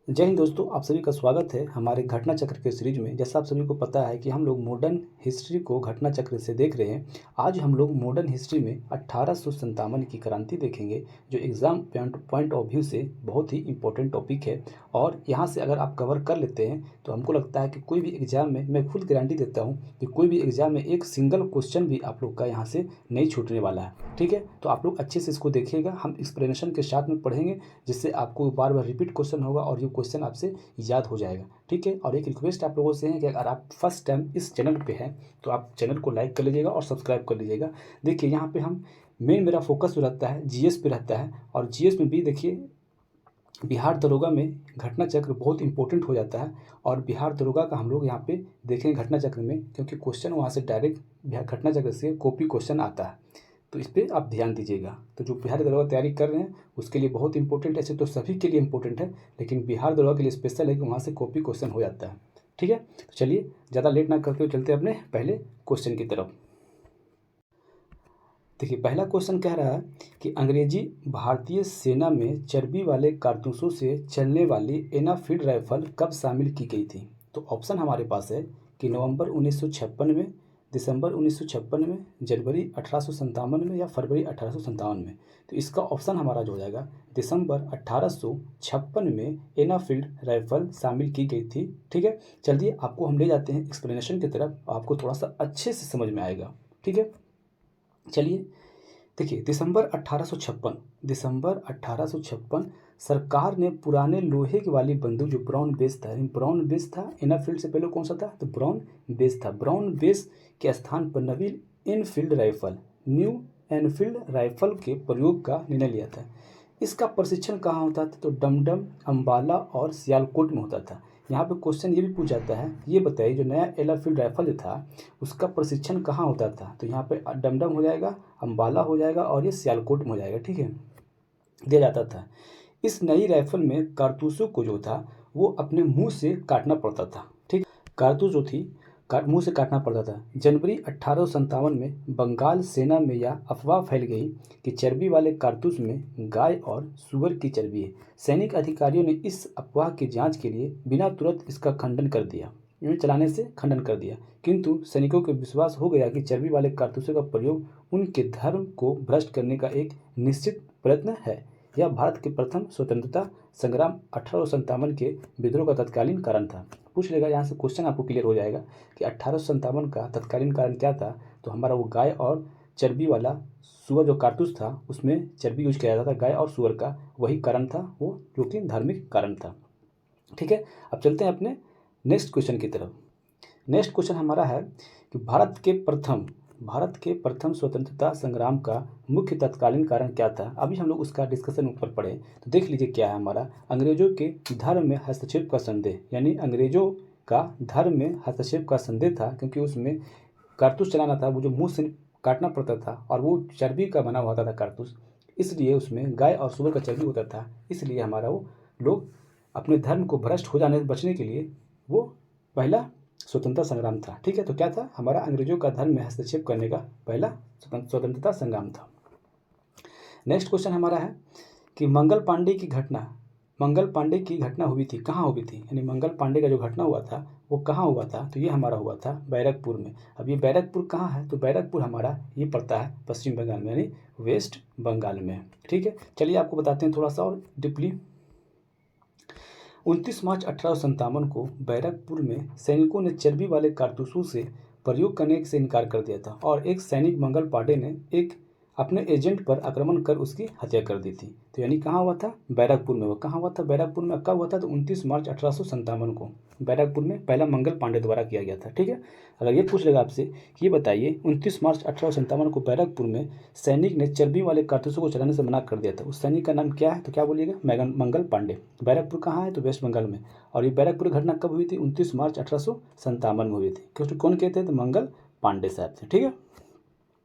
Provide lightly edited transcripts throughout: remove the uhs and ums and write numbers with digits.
जय हिंद दोस्तों, आप सभी का स्वागत है हमारे घटना चक्र के सीरीज में। जैसा आप सभी को पता है कि हम लोग मॉडर्न हिस्ट्री को घटना चक्र से देख रहे हैं। आज हम लोग मॉडर्न हिस्ट्री में 1857 की क्रांति देखेंगे, जो एग्ज़ाम पॉइंट ऑफ व्यू से बहुत ही इम्पोर्टेंट टॉपिक है। और यहाँ से अगर आप कवर कर लेते हैं तो हमको लगता है कि कोई भी एग्ज़ाम में, मैं खुद गारंटी देता हूँ कि कोई भी एग्ज़ाम में एक सिंगल क्वेश्चन भी आप लोग का यहाँ से नहीं छूटने वाला है। ठीक है, तो आप लोग अच्छे से इसको देखिएगा, हम एक्सप्लेनेशन के साथ में पढ़ेंगे, जिससे आपको बार बार रिपीट क्वेश्चन होगा और ये क्वेश्चन आपसे याद हो जाएगा। ठीक है, और एक रिक्वेस्ट आप लोगों से है कि अगर आप फर्स्ट टाइम इस चैनल पे हैं तो आप चैनल को लाइक कर लीजिएगा और सब्सक्राइब कर लीजिएगा। देखिए यहाँ पे हम मेरा फोकस रहता है जीएस पे रहता है, और जीएस में भी देखिए बिहार दरोगा में घटना चक्र बहुत इंपॉर्टेंट हो जाता है। और बिहार दरोगा का हम लोग यहाँ पे देखेंगे घटना चक्र में, क्योंकि क्वेश्चन वहाँ से डायरेक्ट बिहार घटना चक्र से कॉपी क्वेश्चन आता है, तो इस पर आप ध्यान दीजिएगा। तो जो बिहार दरोगा तैयारी कर रहे हैं उसके लिए बहुत इंपॉर्टेंट है, ऐसे तो सभी के लिए इंपॉर्टेंट है, लेकिन बिहार दरोगा के लिए स्पेशल है कि वहाँ से कॉपी क्वेश्चन हो जाता है। ठीक है, तो चलिए ज़्यादा लेट ना करते हुए चलते हैं अपने पहले क्वेश्चन की तरफ। देखिए पहला क्वेश्चन कह रहा है कि अंग्रेजी भारतीय सेना में चर्बी वाले कारतूसों से चलने वाली एनाफील्ड राइफल कब शामिल की गई थी। तो ऑप्शन हमारे पास है कि नवंबर 1956 में, दिसंबर 1956 में, जनवरी 1857 में, या फरवरी 1857 में। तो इसका ऑप्शन हमारा जो हो जाएगा दिसंबर 1856 में एनाफील्ड राइफल शामिल की गई थी। ठीक है, चलिए आपको हम ले जाते हैं एक्सप्लेनेशन की तरफ, आपको थोड़ा सा अच्छे से समझ में आएगा। ठीक है, चलिए देखिए दिसंबर 1856 सरकार ने पुराने लोहे की वाली बंदूक, जो ब्राउन बेस था, एनाफील्ड से पहले कौन सा था, तो ब्राउन बेस था। ब्राउन बेस के स्थान पर न्यू एनफील्ड राइफल के प्रयोग का निर्णय लिया था। इसका प्रशिक्षण कहाँ होता था, तो डमडम, अंबाला और सियालकोट में होता था। यहाँ पे क्वेश्चन ये भी पूछ जाता है, ये बताइए जो नया एनाफील्ड राइफल जो था उसका प्रशिक्षण कहाँ होता था। तो यहाँ पे डमडम हो जाएगा, अंबाला हो जाएगा, और ये सियालकोट में हो जाएगा। ठीक है, दिया जाता था। इस नई राइफल में कारतूसों को जो था वो अपने मुंह से काटना पड़ता था। ठीक, कारतूस जो थी मुंह से काटना पड़ता था। जनवरी 1857 में बंगाल सेना में यह अफवाह फैल गई कि चर्बी वाले कारतूस में गाय और सुअर की चर्बी है। सैनिक अधिकारियों ने इस अफवाह की जांच के लिए बिना तुरंत इसका खंडन कर दिया, इन्हें चलाने से खंडन कर दिया। किंतु सैनिकों को विश्वास हो गया कि चर्बी वाले कारतूसों का प्रयोग उनके धर्म को भ्रष्ट करने का एक निश्चित प्रयत्न है। यह भारत के प्रथम स्वतंत्रता संग्राम 1857 के विद्रोह का तत्कालीन कारण था। पूछ लेगा, यहाँ से क्वेश्चन आपको क्लियर हो जाएगा कि 1857 का तत्कालीन कारण क्या था। तो हमारा वो गाय और चर्बी वाला सुअर जो कारतूस था उसमें चर्बी यूज किया जाता था, गाय और सुअर का, वही कारण था वो, जो कि धार्मिक कारण था। ठीक है, अब चलते हैं अपने नेक्स्ट क्वेश्चन की तरफ। नेक्स्ट क्वेश्चन हमारा है कि भारत के प्रथम स्वतंत्रता संग्राम का मुख्य तत्कालीन कारण क्या था। अभी हम लोग उसका डिस्कशन ऊपर पढ़े, तो देख लीजिए क्या है हमारा, अंग्रेजों के धर्म में हस्तक्षेप का संदेह, यानी अंग्रेजों का धर्म में हस्तक्षेप का संदेह था, क्योंकि उसमें कारतूस चलाना था, वो जो मुंह से काटना पड़ता था, और वो चर्बी का बना हुआ था कारतूस, इसलिए उसमें गाय और सुअर का चर्बी होता था। इसलिए हमारा वो लोग अपने धर्म को भ्रष्ट हो जाने से बचने के लिए वो पहला स्वतंत्रता संग्राम था। ठीक है, तो क्या था हमारा, अंग्रेजों का धर्म में हस्तक्षेप करने का पहला स्वतंत्रता संग्राम था। नेक्स्ट क्वेश्चन हमारा है कि मंगल पांडे की घटना हुई थी, कहाँ हुई थी, यानी मंगल पांडे का जो घटना हुआ था वो कहाँ हुआ था। तो ये हमारा हुआ था बैरकपुर में। अब ये बैरकपुर कहाँ है, तो बैरकपुर हमारा ये पड़ता है पश्चिम बंगाल में, यानी वेस्ट बंगाल में। ठीक है, चलिए आपको बताते हैं थोड़ा सा और डीपली। 29 मार्च 1857 को बैरकपुर में सैनिकों ने चर्बी वाले कारतूसों से प्रयोग करने से इनकार कर दिया था, और एक सैनिक मंगल पांडे ने एक अपने एजेंट पर आक्रमण कर उसकी हत्या कर दी थी। तो यानी कहाँ हुआ था, बैरकपुर में। वो कहाँ हुआ था, बैरकपुर में। कब हुआ था, तो 29 मार्च 1857 को बैरकपुर में पहला मंगल पांडे द्वारा किया गया था। ठीक है, अगर ये पूछ लेगा आपसे कि ये बताइए 29 मार्च 1857 को बैरकपुर में सैनिक ने चर्बी वाले कारतूसों को चलाने से मना कर दिया था, उस सैनिक का नाम क्या है, तो क्या बोलिएगा, मंगल पांडे। बैरकपुर कहाँ है, तो वेस्ट बंगाल में। और ये बैरकपुर घटना कब हुई थी, 29 मार्च 1857 में हुई थी। क्योंकि कौन कहते हैं, तो मंगल पांडे साहब थे। ठीक है,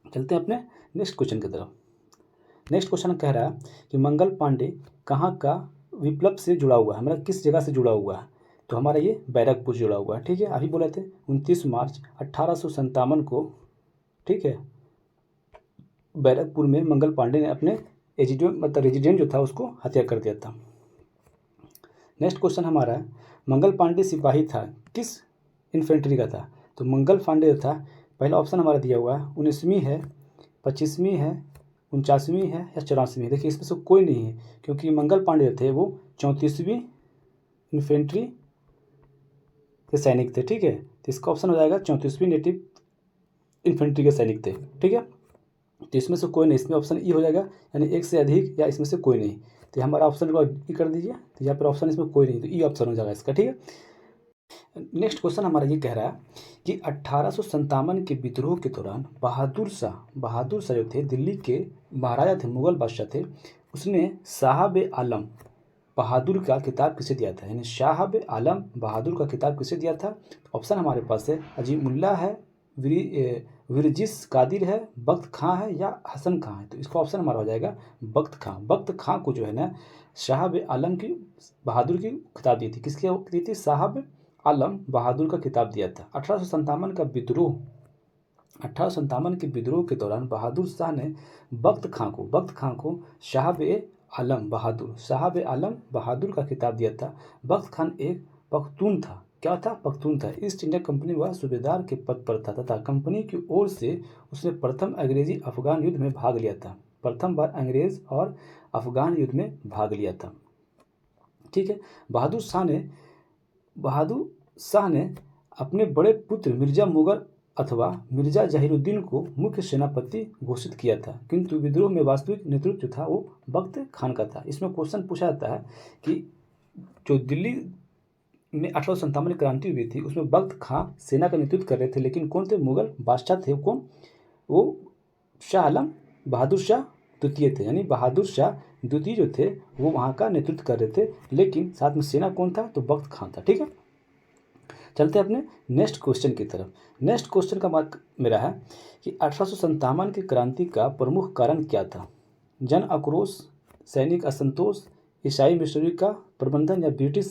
चलते हैं अपने नेक्स्ट क्वेश्चन की तरफ। नेक्स्ट क्वेश्चन कह रहा है कि मंगल पांडे कहाँ का विप्लव से जुड़ा हुआ है, मतलब किस जगह से जुड़ा हुआ है। तो हमारा ये बैरकपुर से जुड़ा हुआ है। ठीक है, अभी बोले थे 29 मार्च 1857 को, ठीक है, बैरकपुर में मंगल पांडे ने अपने रेजिडेंट जो था उसको हत्या कर दिया था। नेक्स्ट क्वेश्चन हमारा है, मंगल पांडे सिपाही था, किस इन्फेंट्री का था? तो मंगल पांडे था, पहला ऑप्शन हमारा दिया हुआ है 19वीं है, 25वीं है, 49वीं है या 84वीं है। देखिए इसमें से कोई नहीं है, क्योंकि मंगल पांडे थे वो 34वीं इन्फेंट्री के सैनिक थे। ठीक है, तो इसका ऑप्शन हो जाएगा 34वीं नेटिव इन्फेंट्री के सैनिक थे। ठीक है, तो इसमें से कोई नहीं, इसमें ऑप्शन ई हो जाएगा, यानी एक से अधिक या इसमें से कोई नहीं। तो हमारा ऑप्शन को ई कर दीजिए, तो यहाँ पर ऑप्शन इसमें कोई नहीं, तो ई ऑप्शन हो जाएगा इसका। ठीक है, नेक्स्ट क्वेश्चन हमारा ये कह रहा है कि 1857 के विद्रोह के दौरान बहादुर शाह जो थे, दिल्ली के महाराजा थे, मुगल बादशाह थे, उसने साहब आलम बहादुर का किताब किसे दिया था? यानी साहब आलम बहादुर का किताब किसे दिया था? ऑप्शन हमारे पास है, अजीमुल्ला है, विरजिस कादिर है, बख्त खां है या हसन खां है। तो इसका ऑप्शन हमारा हो जाएगा बख्त खां। बख्त खां को जो है ना साहब आलम की बहादुर की किताब दी थी। किसकी दी थी? साहब आलम बहादुर का किताब दिया था। 1857 का विद्रोह, 1857 के विद्रोह के दौरान बहादुर शाह ने बख्त खां को साहब आलम बहादुर का खिताब दिया था। बख्त खान एक पख्तून था। क्या था? पख्तून था। ईस्ट इंडिया कंपनी वह सूबेदार के पद पर था तथा कंपनी की ओर से उसने प्रथम अंग्रेजी अफगान युद्ध में भाग लिया था। प्रथम बार अंग्रेज और अफगान युद्ध में भाग लिया था। ठीक है, बहादुर शाह ने अपने बड़े पुत्र मिर्जा मुगल अथवा मिर्जा जहीरुद्दीन को मुख्य सेनापति घोषित किया था, किंतु विद्रोह में वास्तविक नेतृत्व था वो बख्त खान का था। इसमें क्वेश्चन पूछा जाता है कि जो दिल्ली में 1857 क्रांति हुई थी उसमें बख्त खां सेना का नेतृत्व कर रहे थे, लेकिन कौन थे? मुगल बादशाह थे। कौन? वो शाह आलम बहादुर शाह द्वितीय थे, यानी बहादुर शाह द्वितीय जो थे वो वहाँ का नेतृत्व कर रहे थे, लेकिन साथ में सेना कौन था? तो बख्त खां था। ठीक है, चलते हैं अपने नेक्स्ट क्वेश्चन की तरफ। नेक्स्ट क्वेश्चन का मार्क मेरा है कि 1857 की क्रांति का प्रमुख कारण क्या था? जन आक्रोश, सैनिक असंतोष, ईसाई मिशनरी का प्रबंधन या ब्रिटिश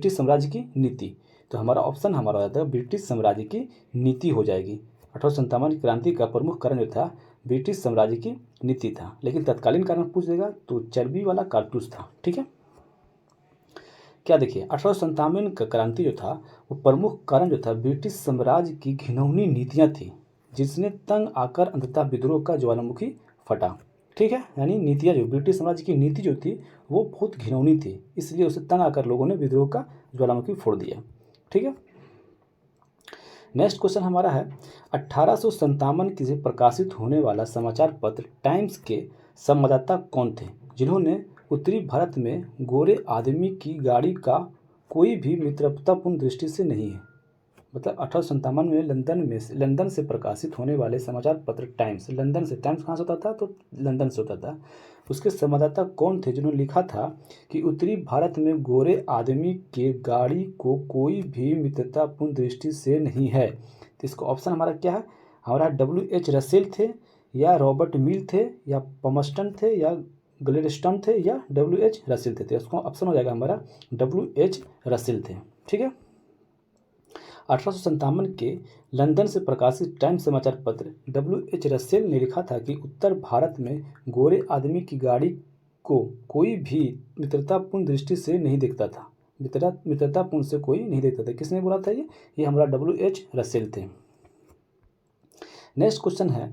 साम्राज्य की नीति? तो हमारा ऑप्शन हमारा हो जाता है ब्रिटिश साम्राज्य की नीति हो जाएगी। 1857 की क्रांति का प्रमुख कारण जो था ब्रिटिश साम्राज्य की नीति था, लेकिन तत्कालीन कारण पूछ देगा तो चर्बी वाला कारतूस था। ठीक है, क्या देखिए 1857 का क्रांति जो था वो प्रमुख कारण जो था ब्रिटिश साम्राज्य की घिनौनी नीतियां थी, जिसने तंग आकर अंततः विद्रोह का ज्वालामुखी फटा। ठीक है, यानी नीतियां, जो ब्रिटिश साम्राज्य की नीति जो थी वो बहुत घिनौनी थी, इसलिए उसे तंग आकर लोगों ने विद्रोह का ज्वालामुखी फोड़ दिया। ठीक है, नेक्स्ट क्वेश्चन हमारा है 1857 से प्रकाशित होने वाला समाचार पत्र टाइम्स के संवाददाता कौन थे, जिन्होंने उत्तरी भारत में गोरे आदमी की गाड़ी का कोई भी मित्रतापूर्ण दृष्टि से नहीं है? मतलब 1857 में लंदन से प्रकाशित होने वाले समाचार पत्र टाइम्स, लंदन से, टाइम्स कहाँ से होता था? तो लंदन से होता था। उसके संवाददाता कौन थे जिन्होंने लिखा था कि उत्तरी भारत में गोरे आदमी के गाड़ी को कोई भी मित्रतापूर्ण दृष्टि से नहीं है? तो इसका ऑप्शन हमारा क्या है? हमारा WH रसेल थे या रॉबर्ट मिल थे या पमस्टन थे या ग्लेडस्टोन थे या WH रसेल थे? तो इसका ऑप्शन हो जाएगा हमारा WH रसेल थे। ठीक है, 1857 के लंदन से प्रकाशित टाइम्स समाचार पत्र WH रसेल ने लिखा था कि उत्तर भारत में गोरे आदमी की गाड़ी को कोई भी मित्रतापूर्ण दृष्टि से नहीं देखता था। मित्रतापूर्ण से कोई नहीं देखता था। किसने बोला था? ये हमारा WH रसेल थे। नेक्स्ट क्वेश्चन है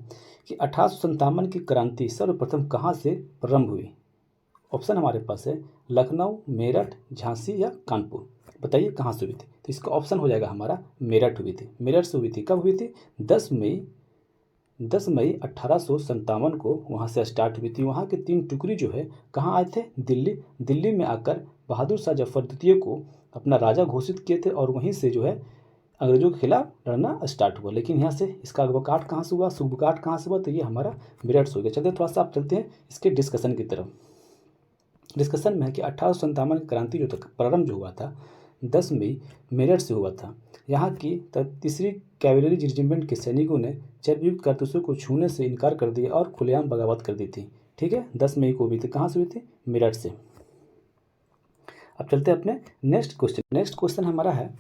कि 1857 की क्रांति सर्वप्रथम कहाँ से प्रारंभ हुई? ऑप्शन हमारे पास है लखनऊ, मेरठ, झांसी या कानपुर। बताइए कहाँ से हुई थी? तो इसका ऑप्शन हो जाएगा हमारा मेरठ हुई थी। मेरठ से हुई थी। कब हुई थी? 10 मई 1857 को वहाँ से स्टार्ट हुई थी। वहाँ के 3 टुकड़ी जो है कहाँ आए थे? दिल्ली में आकर बहादुर शाह जफर द्वितीय को अपना राजा घोषित किए थे और वहीं से जो है अंग्रेजों के खिलाफ लड़ना स्टार्ट हुआ। लेकिन यहाँ से इसका अगवकाट कहाँ से हुआ, शुभकाट कहाँ से हुआ? तो ये हमारा मेरठ से हो गया। चलते थोड़ा सा आप चलते हैं इसके डिस्कशन की तरफ। डिस्कशन में है कि 1857 की क्रांति जो प्रारंभ जो हुआ था 10 मई मेरठ से हुआ था। यहाँ की 3री कैवेलरी रेजिमेंट के सैनिकों ने चर्बयुक्त कारतूसों को छूने से इनकार कर दिया और खुलेआम बगावत कर दी थी। ठीक है, 10 मई को हुई थी। कहाँ से हुई थी? मेरठ से। अब चलते हैं अपने नेक्स्ट क्वेश्चन। नेक्स्ट क्वेश्चन हमारा है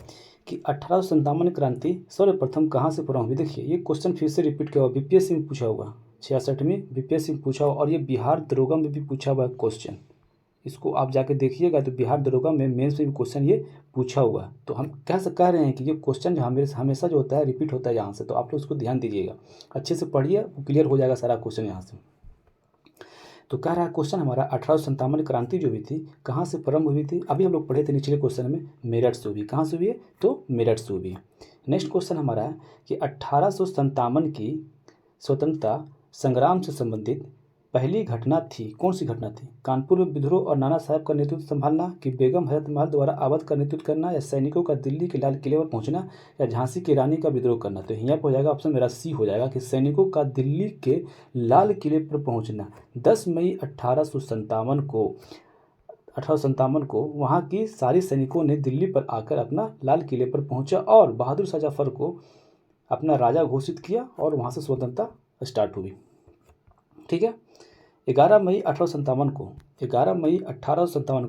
कि 1857 क्रांति सर्वप्रथम कहाँ से प्रारंभ हुई? देखिए ये क्वेश्चन फिर से रिपीट किया हुआ, BPSC में पूछा हुआ, 66वीं BPSC में पूछा हुआ और ये बिहार दरोगा में भी पूछा हुआ क्वेश्चन। इसको आप जाके देखिएगा तो बिहार दरोगा में मेंस में भी क्वेश्चन ये पूछा हुआ है। तो हम कह रहे हैं कि ये क्वेश्चन जो हमेशा जो होता है रिपीट होता है यहाँ से, तो आप लोग उसको ध्यान दीजिएगा, अच्छे से पढ़िए, क्लियर हो जाएगा सारा क्वेश्चन यहाँ से। तो कह रहा है क्वेश्चन हमारा 1857 क्रांति जो हुई थी कहाँ से प्रारंभ हुई थी। अभी हम लोग पढ़े थे निचले क्वेश्चन में, मेरठ से हुई। कहाँ से हुई है? तो मेरठ से हुई है। नेक्स्ट क्वेश्चन हमारा है कि 1857 की स्वतंत्रता संग्राम से संबंधित पहली घटना थी, कौन सी घटना थी? कानपुर में विद्रोह और नाना साहब का नेतृत्व संभालना, कि बेगम हजरत महल द्वारा अवध का नेतृत्व करना, या सैनिकों का दिल्ली के लाल किले पर पहुंचना, या झांसी की रानी का विद्रोह करना। तो यहाँ पर हो जाएगा ऑप्शन मेरा सी हो जाएगा कि सैनिकों का दिल्ली के लाल किले पर पहुंचना। 10 मई 1857 को वहाँ की सारी सैनिकों ने दिल्ली पर आकर अपना लाल किले पर पहुंचा और बहादुर शाह जफर को अपना राजा घोषित किया और वहाँ से स्वतंत्रता स्टार्ट हुई। ठीक है। 11 मई 1857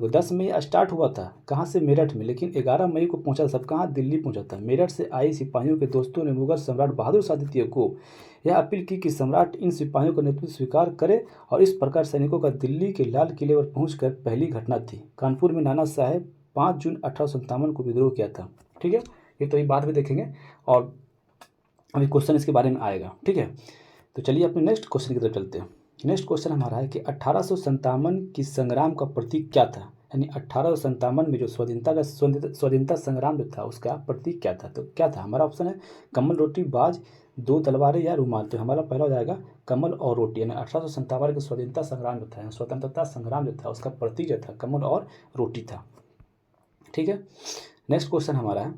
को 10 मई स्टार्ट हुआ था कहाँ से? मेरठ में, लेकिन 11 मई को पहुंचा सब कहाँ? दिल्ली पहुंचा था। मेरठ से आई सिपाहियों के दोस्तों ने मुगल सम्राट बहादुर शाह द्वितीय को यह अपील की कि सम्राट इन सिपाहियों का नेतृत्व स्वीकार करे, और इस प्रकार सैनिकों का दिल्ली के लाल किले पर पहुंचकर पहली घटना थी। कानपुर में नाना साहेब 5 जून 1857 को विद्रोह किया था। ठीक है, ये तो ये बाद में देखेंगे और अभी क्वेश्चन इसके बारे में आएगा। ठीक है, तो चलिए अपने नेक्स्ट क्वेश्चन की तरफ चलते हैं। नेक्स्ट क्वेश्चन हमारा है कि 1857 की संग्राम का प्रतीक क्या था? यानी 1857 में जो स्वाधीनता संग्राम जो था उसका प्रतीक क्या था? तो क्या था? हमारा ऑप्शन है कमल, रोटी, बाज, 2 तलवारें या रुमाल। तो हमारा पहला हो जाएगा कमल और रोटी। यानी 1857 के स्वतंत्रता संग्राम जो था उसका प्रतीक जो था कमल और रोटी था। ठीक है, नेक्स्ट क्वेश्चन हमारा है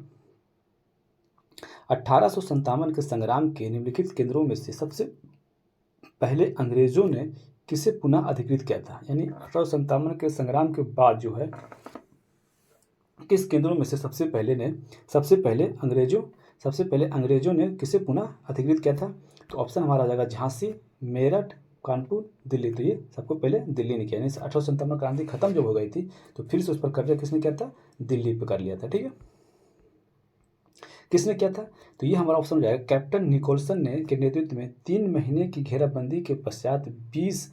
1857 के संग्राम के निम्नलिखित केंद्रों में से सबसे पहले अंग्रेजों ने किसे पुनः अधिकृत किया था? यानी 1857 के संग्राम के बाद जो है किस केंद्रों में से सबसे पहले अंग्रेजों ने किसे पुनः अधिकृत किया था? तो ऑप्शन हमारा आ जाएगा झांसी, मेरठ, कानपुर, दिल्ली। तो ये सबको पहले दिल्ली ने किया। यानी 1857 क्रांति खत्म जब हो गई थी तो फिर से उस पर कब्जा किसने किया था? दिल्ली पर कर लिया था। ठीक है, किसने किया था? तो ये हमारा ऑप्शन हो जाएगा कैप्टन निकोलसन ने के नेतृत्व में 3 महीने की घेराबंदी के पश्चात 20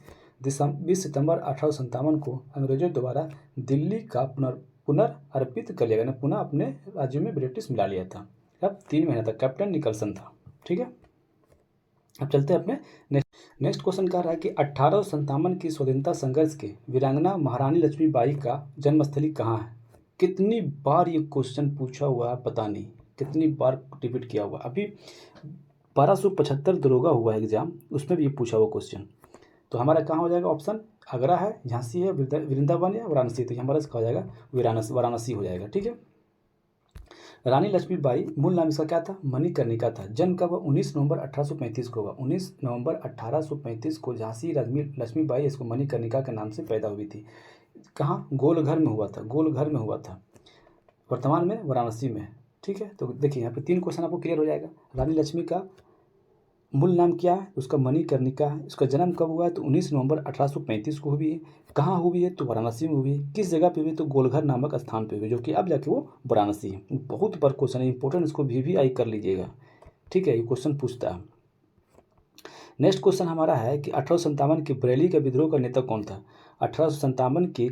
सितंबर 1857 को अंग्रेजों द्वारा दिल्ली का पुनर्अर्पित कर लिया गया। पुनः अपने राज्य में ब्रिटिश मिला लिया था। अब 3 महीने तक कैप्टन निकोलसन था। ठीक है, अब चलते हैं अपने नेक्स्ट क्वेश्चन कह रहा है कि 1857 की स्वतंत्रता संघर्ष के वीरांगना महारानी लक्ष्मीबाई का जन्मस्थली कहाँ है? कितनी बार ये क्वेश्चन पूछा हुआ है पता नहीं, कितनी बार रिपीट किया हुआ। अभी 1275 दरोगा हुआ है एग्जाम, उसमें भी ये पूछा हुआ क्वेश्चन। तो हमारा कहाँ हो जाएगा ऑप्शन? आगरा है, झांसी है, वृंदावन या वाराणसी। तो हमारा इसका हो जाएगा वाराणसी हो जाएगा। ठीक है, रानी लक्ष्मीबाई मूल नाम इसका क्या था? मणिकर्णिका था। जन्म कब? 19 नवंबर 1835 को हुआ। 19 नवंबर 1835 को झांसी लक्ष्मीबाई इसको मणिकर्णिका के नाम से पैदा हुई थी। कहाँ? गोलघर में हुआ था। वर्तमान में वाराणसी में। ठीक है, तो देखिए यहाँ पे 3 क्वेश्चन आपको क्लियर हो जाएगा। रानी लक्ष्मी का मूल नाम क्या है? उसका मणिकर्णिका है। उसका जन्म कब हुआ है? तो 19 नवंबर 1835 को हुई है। कहाँ हुई है? तो वाराणसी में हुई है। किस जगह पे हुई? तो गोलघर नामक स्थान पे हुई, जो कि अब जाके वो वाराणसी है। बहुत बार क्वेश्चन है, इंपॉर्टेंट, इसको VVI कर लीजिएगा। ठीक है, ये क्वेश्चन पूछता है। नेक्स्ट क्वेश्चन हमारा है कि 1857 के बरेली के विद्रोह का नेता कौन था? 1857 के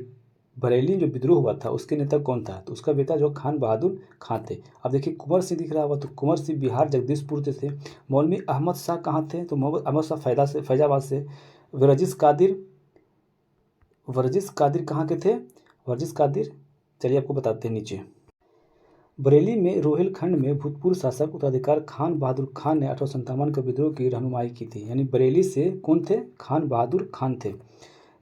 बरेली जो विद्रोह हुआ था उसके नेता कौन था? तो उसका बेटा जो खान बहादुर खान थे। अब देखिए कुंवर सिंह दिख रहा हुआ, तो कुंवर सिंह बिहार जगदीशपुर से थे। मौलवी अहमद शाह कहाँ थे? तो मोहम्मद अहमद शाह फैजाबाद से। वर्जिश कादिर कहाँ के थे? वर्जिश कादिर, चलिए आपको बताते हैं नीचे। बरेली में रोहिलखंड में भूतपूर्व शासक उत्तराधिकार खान बहादुर खान ने 1857 के विद्रोह की रहनुमाई की थी। यानी बरेली से कौन थे? खान बहादुर खान थे।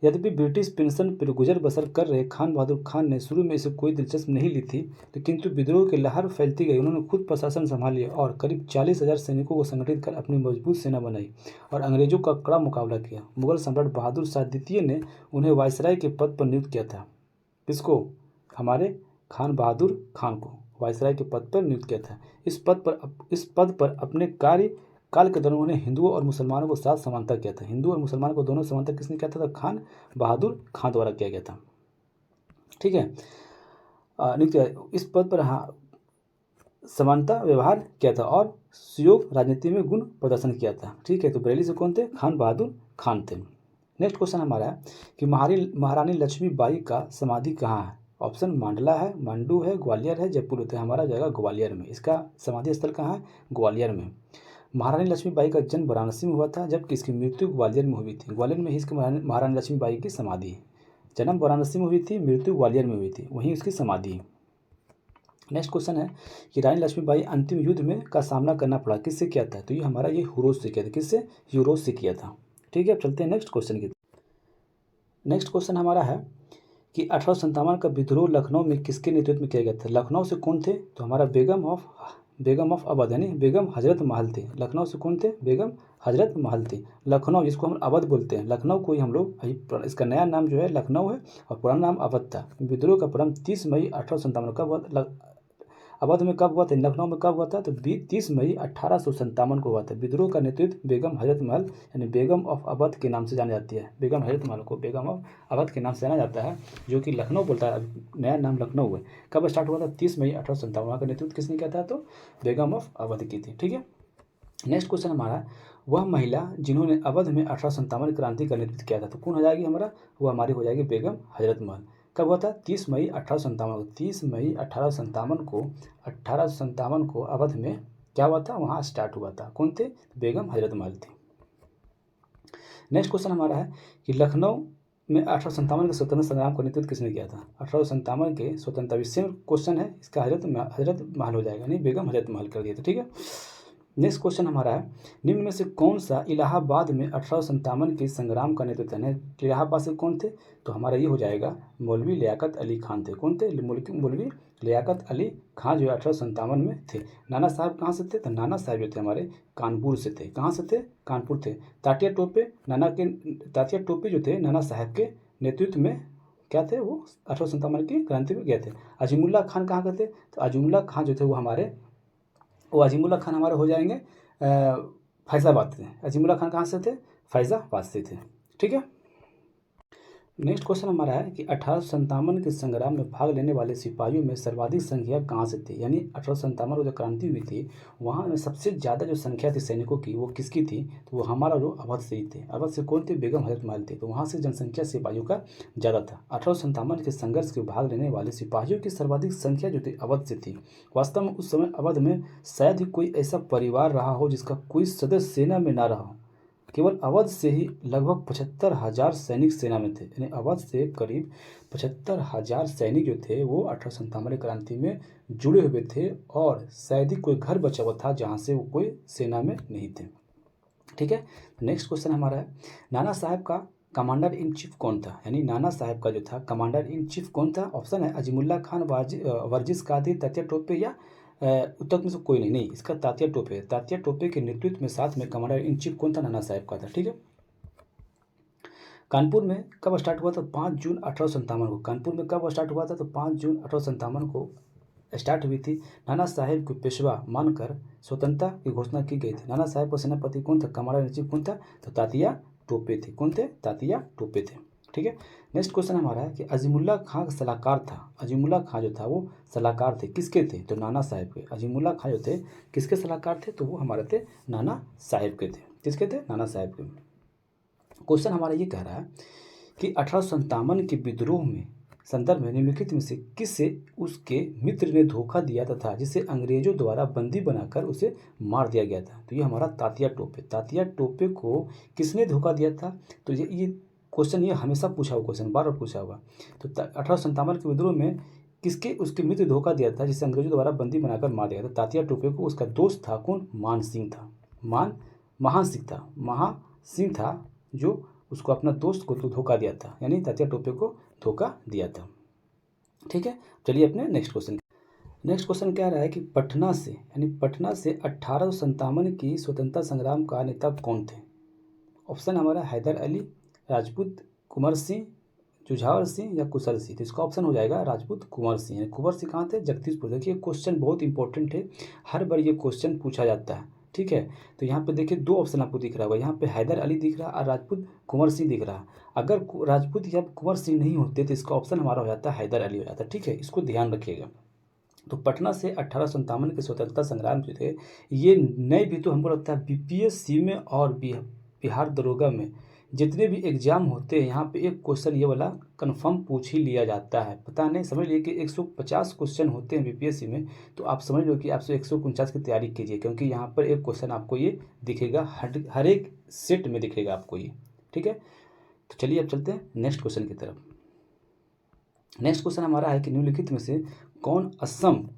यद्यपि ब्रिटिश पेंशन पर गुजर बसर कर रहे खान बहादुर खान ने शुरू में इसे कोई दिलचस्पी नहीं ली थी, किंतु विद्रोह की लहर फैलती गई। उन्होंने खुद प्रशासन संभाल लिया और करीब 40,000 सैनिकों को संगठित कर अपनी मजबूत सेना बनाई और अंग्रेजों का कड़ा मुकाबला किया। मुगल सम्राट बहादुर शाह द्वितीय ने उन्हें वायसराय के पद पर नियुक्त किया था। किसको? हमारे खान बहादुर खान को वायसराय के पद पर नियुक्त किया था। इस पद पर अपने काल के दौरान उन्होंने हिंदुओं और मुसलमानों को साथ समानता किया था। हिंदू और मुसलमानों को दोनों समानता किसने किया था? तो खान बहादुर खान द्वारा किया गया था। ठीक है, इस पद पर समानता व्यवहार किया था और सुयोग राजनीति में गुण प्रदर्शन किया था। ठीक है, तो बरेली से कौन थे? खान बहादुर खान थे। नेक्स्ट क्वेश्चन हमारा है कि महारानी लक्ष्मीबाई का समाधि कहाँ है। ऑप्शन मांडला है, मांडू है, ग्वालियर है, जयपुर होते हैं। हमारा जाएगा ग्वालियर में। इसका समाधि स्थल कहाँ है? ग्वालियर में। महारानी लक्ष्मीबाई का जन्म वाराणसी में हुआ था, जबकि इसकी मृत्यु ग्वालियर में हुई थी। ग्वालियर में ही इसकी महारानी लक्ष्मीबाई की समाधि है। जन्म वाराणसी में हुई थी, मृत्यु ग्वालियर में हुई थी, वहीं उसकी समाधि है। नेक्स्ट क्वेश्चन है कि रानी लक्ष्मीबाई अंतिम युद्ध में का सामना करना पड़ा, किससे किया था? तो ये हमारा ये हुरोज से किया था। किससे? यूरोज से किया था। ठीक है, अब चलते हैं नेक्स्ट क्वेश्चन की। नेक्स्ट क्वेश्चन हमारा है कि 1857 का विद्रोह लखनऊ में किसके नेतृत्व में किया गया था? लखनऊ से कौन थे? तो हमारा बेगम ऑफ अवध यानी बेगम हजरत महल थे। लखनऊ से कौन थे? बेगम हजरत महल थे। लखनऊ जिसको हम अवध बोलते हैं, लखनऊ को ही हम लोग, इसका नया नाम जो है लखनऊ है और पुराना नाम अवध था। विद्रोह का प्रारंभ 30 मई 1857 का अवध में कब हुआ था? लखनऊ में कब हुआ था? तो 30 मई 1857 को हुआ था। विद्रोह का नेतृत्व बेगम हजरत महल यानी बेगम ऑफ अवध के नाम से जानी जाती है। बेगम हजरत महल को बेगम ऑफ अवध के नाम से जाना जाता है, जो कि लखनऊ बोलता है, नया नाम लखनऊ है। कब स्टार्ट हुआ था? 30 मई 1857 का नेतृत्व किसने किया था? तो बेगम ऑफ अवध की थी। ठीक है, नेक्स्ट क्वेश्चन हमारा, वह महिला जिन्होंने अवध में 1857 क्रांति का नेतृत्व किया था, तो कौन हो जाएगी हमारा? वो हमारी हो जाएगी बेगम हजरत महल। कब हुआ था? 30 मई 1857 को। 30 मई 1857 को अवध में क्या हुआ था? वहाँ स्टार्ट हुआ था। कौन थे? बेगम हजरत महल थे। नेक्स्ट क्वेश्चन हमारा है कि लखनऊ में 1857 के स्वतंत्रता संग्राम का नेतृत्व किसने किया था? 1857 के स्वतंत्रता, सेम क्वेश्चन है, इसका हजरत महल हो जाएगा, नहीं बेगम हजरत महल कर दिया था। ठीक है, नेक्स्ट क्वेश्चन हमारा है, निम्न में से कौन सा इलाहाबाद में 1857 के संग्राम का नेतृत्व है? इलाहाबाद से कौन थे? तो हमारा ये हो जाएगा मौलवी लियाकत अली खान थे। कौन थे? मौलवी लियाकत अली खान जो 1857 में थे। नाना साहब कहाँ से थे? तो नाना साहब जो थे हमारे कानपुर से थे। कहाँ से थे? कानपुर थे। तात्या टोपे जो थे नाना साहब के नेतृत्व में क्या थे? वो 1857 की क्रांति में गए थे। अजीमुल्ला खान कहाँ के थे? तो अजीमुल्ला खान जो थे वो अजीमुल्ला खान हमारे हो जाएंगे फैज़ाबाद से। अजीमुल्ला खान कहाँ से थे? फैज़ाबाद से थे। ठीक है, नेक्स्ट क्वेश्चन हमारा है कि 1857 के संग्राम में भाग लेने वाले सिपाहियों में सर्वाधिक संख्या कहाँ से थी? यानी 1857 को जो क्रांति हुई थी, वहाँ में सबसे ज़्यादा जो संख्या थी सैनिकों की, वो किसकी थी? तो वो हमारा जो अवध से ही थे। अवध से कौन थे? बेगम हजरत महल थे। तो वहाँ से जनसंख्या सिपाहियों का ज़्यादा था। 1857 के संघर्ष के भाग लेने वाले सिपाहियों की सर्वाधिक संख्या जो थी अवध से थी। वास्तव में उस समय अवध में शायद ही कोई ऐसा परिवार रहा हो जिसका कोई सदस्य सेना में ना रहा हो। केवल अवध से ही लगभग 75,000 सैनिक सेना में थे। यानी अवध से करीब 75,000 सैनिक जो थे वो 1857 क्रांति में जुड़े हुए थे, और शायद ही कोई घर बचा हुआ था जहाँ से वो कोई सेना में नहीं थे। ठीक है, नेक्स्ट क्वेश्चन हमारा है, नाना साहब का कमांडर इन चीफ कौन था? यानी नाना साहब का जो था कमांडर इन चीफ कौन था? ऑप्शन है अजीमुल्ला खान, वर्जिस कादिर, तात्या टोपे या उत्तर में से कोई नहीं। इसका तात्या टोपे। तात्या टोपे के नेतृत्व में साथ में कमांडर इन चीफ कौन था? नाना साहब का था। ठीक है, कानपुर में कब स्टार्ट हुआ था? 5 जून 1857 को। कानपुर में कब स्टार्ट हुआ था? तो 5 जून 1857 को स्टार्ट हुई थी। नाना साहेब को पेशवा मानकर स्वतंत्रता की घोषणा की गई थी। नाना साहेब का सेनापति कौन था? कमांडर इन चीफ कौन था? तो तात्या टोपे थे। कौन थे? तात्या टोपे थे। ठीक है, नेक्स्ट क्वेश्चन हमारा है कि अजीमुल्ला खां का सलाहकार था। अजीमुल्ला खां जो था वो सलाहकार थे, किसके थे? तो नाना साहेब के। अजीमुल्ला खां जो थे किसके सलाहकार थे? तो वो हमारे थे नाना साहेब के थे। किसके थे? नाना साहेब के। क्वेश्चन हमारा ये कह रहा है कि 1857 के विद्रोह में संदर्भ में निम्नलिखित में से किसे उसके मित्र ने धोखा दिया तथा जिसे अंग्रेजों द्वारा बंदी बनाकर उसे मार दिया गया था? तो ये हमारा तात्या टोपे। तात्या टोपे को किसने धोखा दिया था? तो ये क्वेश्चन ये हमेशा पूछा हुआ क्वेश्चन, बार बार पूछा हुआ। तो 1857 के विद्रोह में किसके उसके मित्र धोखा दिया था जिसे अंग्रेजों द्वारा बंदी बनाकर मार दिया था? तात्या टोपे को। उसका दोस्त था कौन? मान सिंह था। महान सिंह था जो उसको अपना दोस्त को धोखा दिया था, यानी तात्या टोपे को धोखा दिया था। ठीक है, चलिए अपने नेक्स्ट क्वेश्चन क्या रहा है कि पटना से 1857 की स्वतंत्रता संग्राम का नेता कौन थे? ऑप्शन हमारा हैदर अली, राजपूत कुंवर सिंह, जुझावर सिंह या कुशल सिंह। तो इसका ऑप्शन हो जाएगा राजपूत कुंवर सिंह। कुंवर सिंह कहाँ थे? जगदीशपुर। देखिए क्वेश्चन बहुत इंपॉर्टेंट है, हर बार ये क्वेश्चन पूछा जाता है। ठीक है, तो यहाँ पे देखिए 2 ऑप्शन आपको दिख रहा होगा। यहाँ पे हैदर अली दिख रहा है और राजपूत कुंवर सिंह दिख रहा है। अगर राजपूत या कुंवर सिंह नहीं होते तो इसका ऑप्शन हमारा हो जाता है हैदर अली हो जाता है। ठीक है, इसको ध्यान रखिएगा। तो पटना से 1857 के स्वतंत्रता संग्राम जो थे, ये नए भी तो हमको लगता है बीपीएससी में और बिहार दरोगा में जितने भी एग्जाम होते हैं यहाँ पे एक क्वेश्चन ये वाला कंफर्म पूछ ही लिया जाता है। पता नहीं, समझ लिए कि 150 क्वेश्चन होते हैं बीपीएससी में, तो आप समझ लो कि आप 149 की तैयारी कीजिए, क्योंकि यहाँ पर एक क्वेश्चन आपको ये दिखेगा, हर एक सेट में दिखेगा आपको ये। ठीक है, तो चलिए अब चलते हैं नेक्स्ट क्वेश्चन की तरफ। नेक्स्ट क्वेश्चन हमारा है कि निम्नलिखित में से कौन असम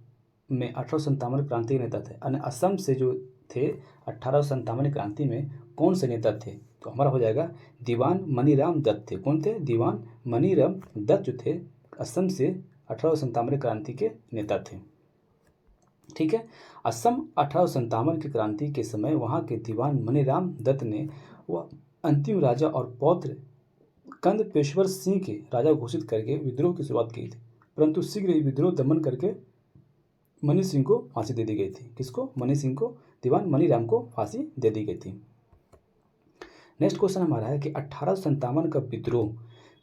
में 1857 क्रांति के नेता थे। यानी असम से जो थे 1857 क्रांति में कौन से नेता थे, तो हमारा हो जाएगा दीवान मनीराम दत्त थे। कौन थे? दीवान मनीराम दत्त जो थे असम से 1857 क्रांति के नेता थे। ठीक है, असम 1857 की क्रांति के समय वहाँ के दीवान मनीराम दत्त ने वह अंतिम राजा और पौत्र कंद पेशवर सिंह के राजा घोषित करके विद्रोह की शुरुआत की थी, परंतु शीघ्र ही विद्रोह दमन करके मनी सिंह को फांसी दे दी गई थी। किसको? मनी सिंह को, दीवान मनीराम को फांसी दे दी गई थी। नेक्स्ट क्वेश्चन हमारा है कि 1857 का विद्रोह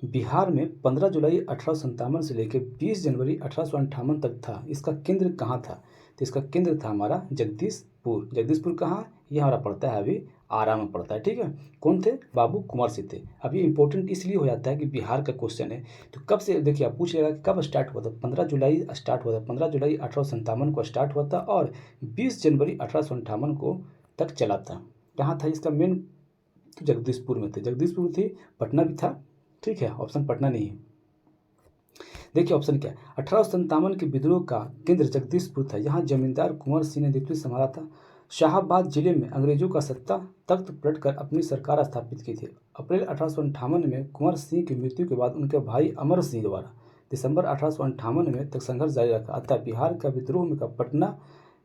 बिहार में 15 जुलाई 1857 से लेकर 20 जनवरी 1858 तक था। इसका केंद्र कहाँ था? तो इसका केंद्र था हमारा जगदीशपुर। जगदीशपुर कहाँ? ये हमारा पड़ता है अभी आरा में पड़ता है। ठीक है, कौन थे? बाबू कुंवर सिंह थे। अब ये इंपॉर्टेंट इसलिए हो जाता है कि बिहार का क्वेश्चन है, तो कब से, देखिए आप पूछिएगा कि कब स्टार्ट हुआ था। 15 जुलाई स्टार्ट हुआ था, 15 जुलाई 1857 को स्टार्ट हुआ था और 20 जनवरी 1858 को तक चला था। कहाँ था इसका मेन? तो जगदीशपुर में थे। जगदीशपुर थी, पटना भी था। ठीक है, ऑप्शन पटना नहीं है। देखिए ऑप्शन क्या है, 1857 के विद्रोह का केंद्र जगदीशपुर था। यहाँ जमींदार कुंवर सिंह ने नेतृत्व संभाला था। शाहाबाद जिले में अंग्रेजों का सत्ता तख्त पलटकर अपनी सरकार स्थापित की थी। अप्रैल 1858 में कुंवर सिंह की मृत्यु के बाद उनके भाई अमर सिंह द्वारा दिसंबर 1858 में तक संघर्ष जारी रखा। अतः बिहार का विद्रोह में का पटना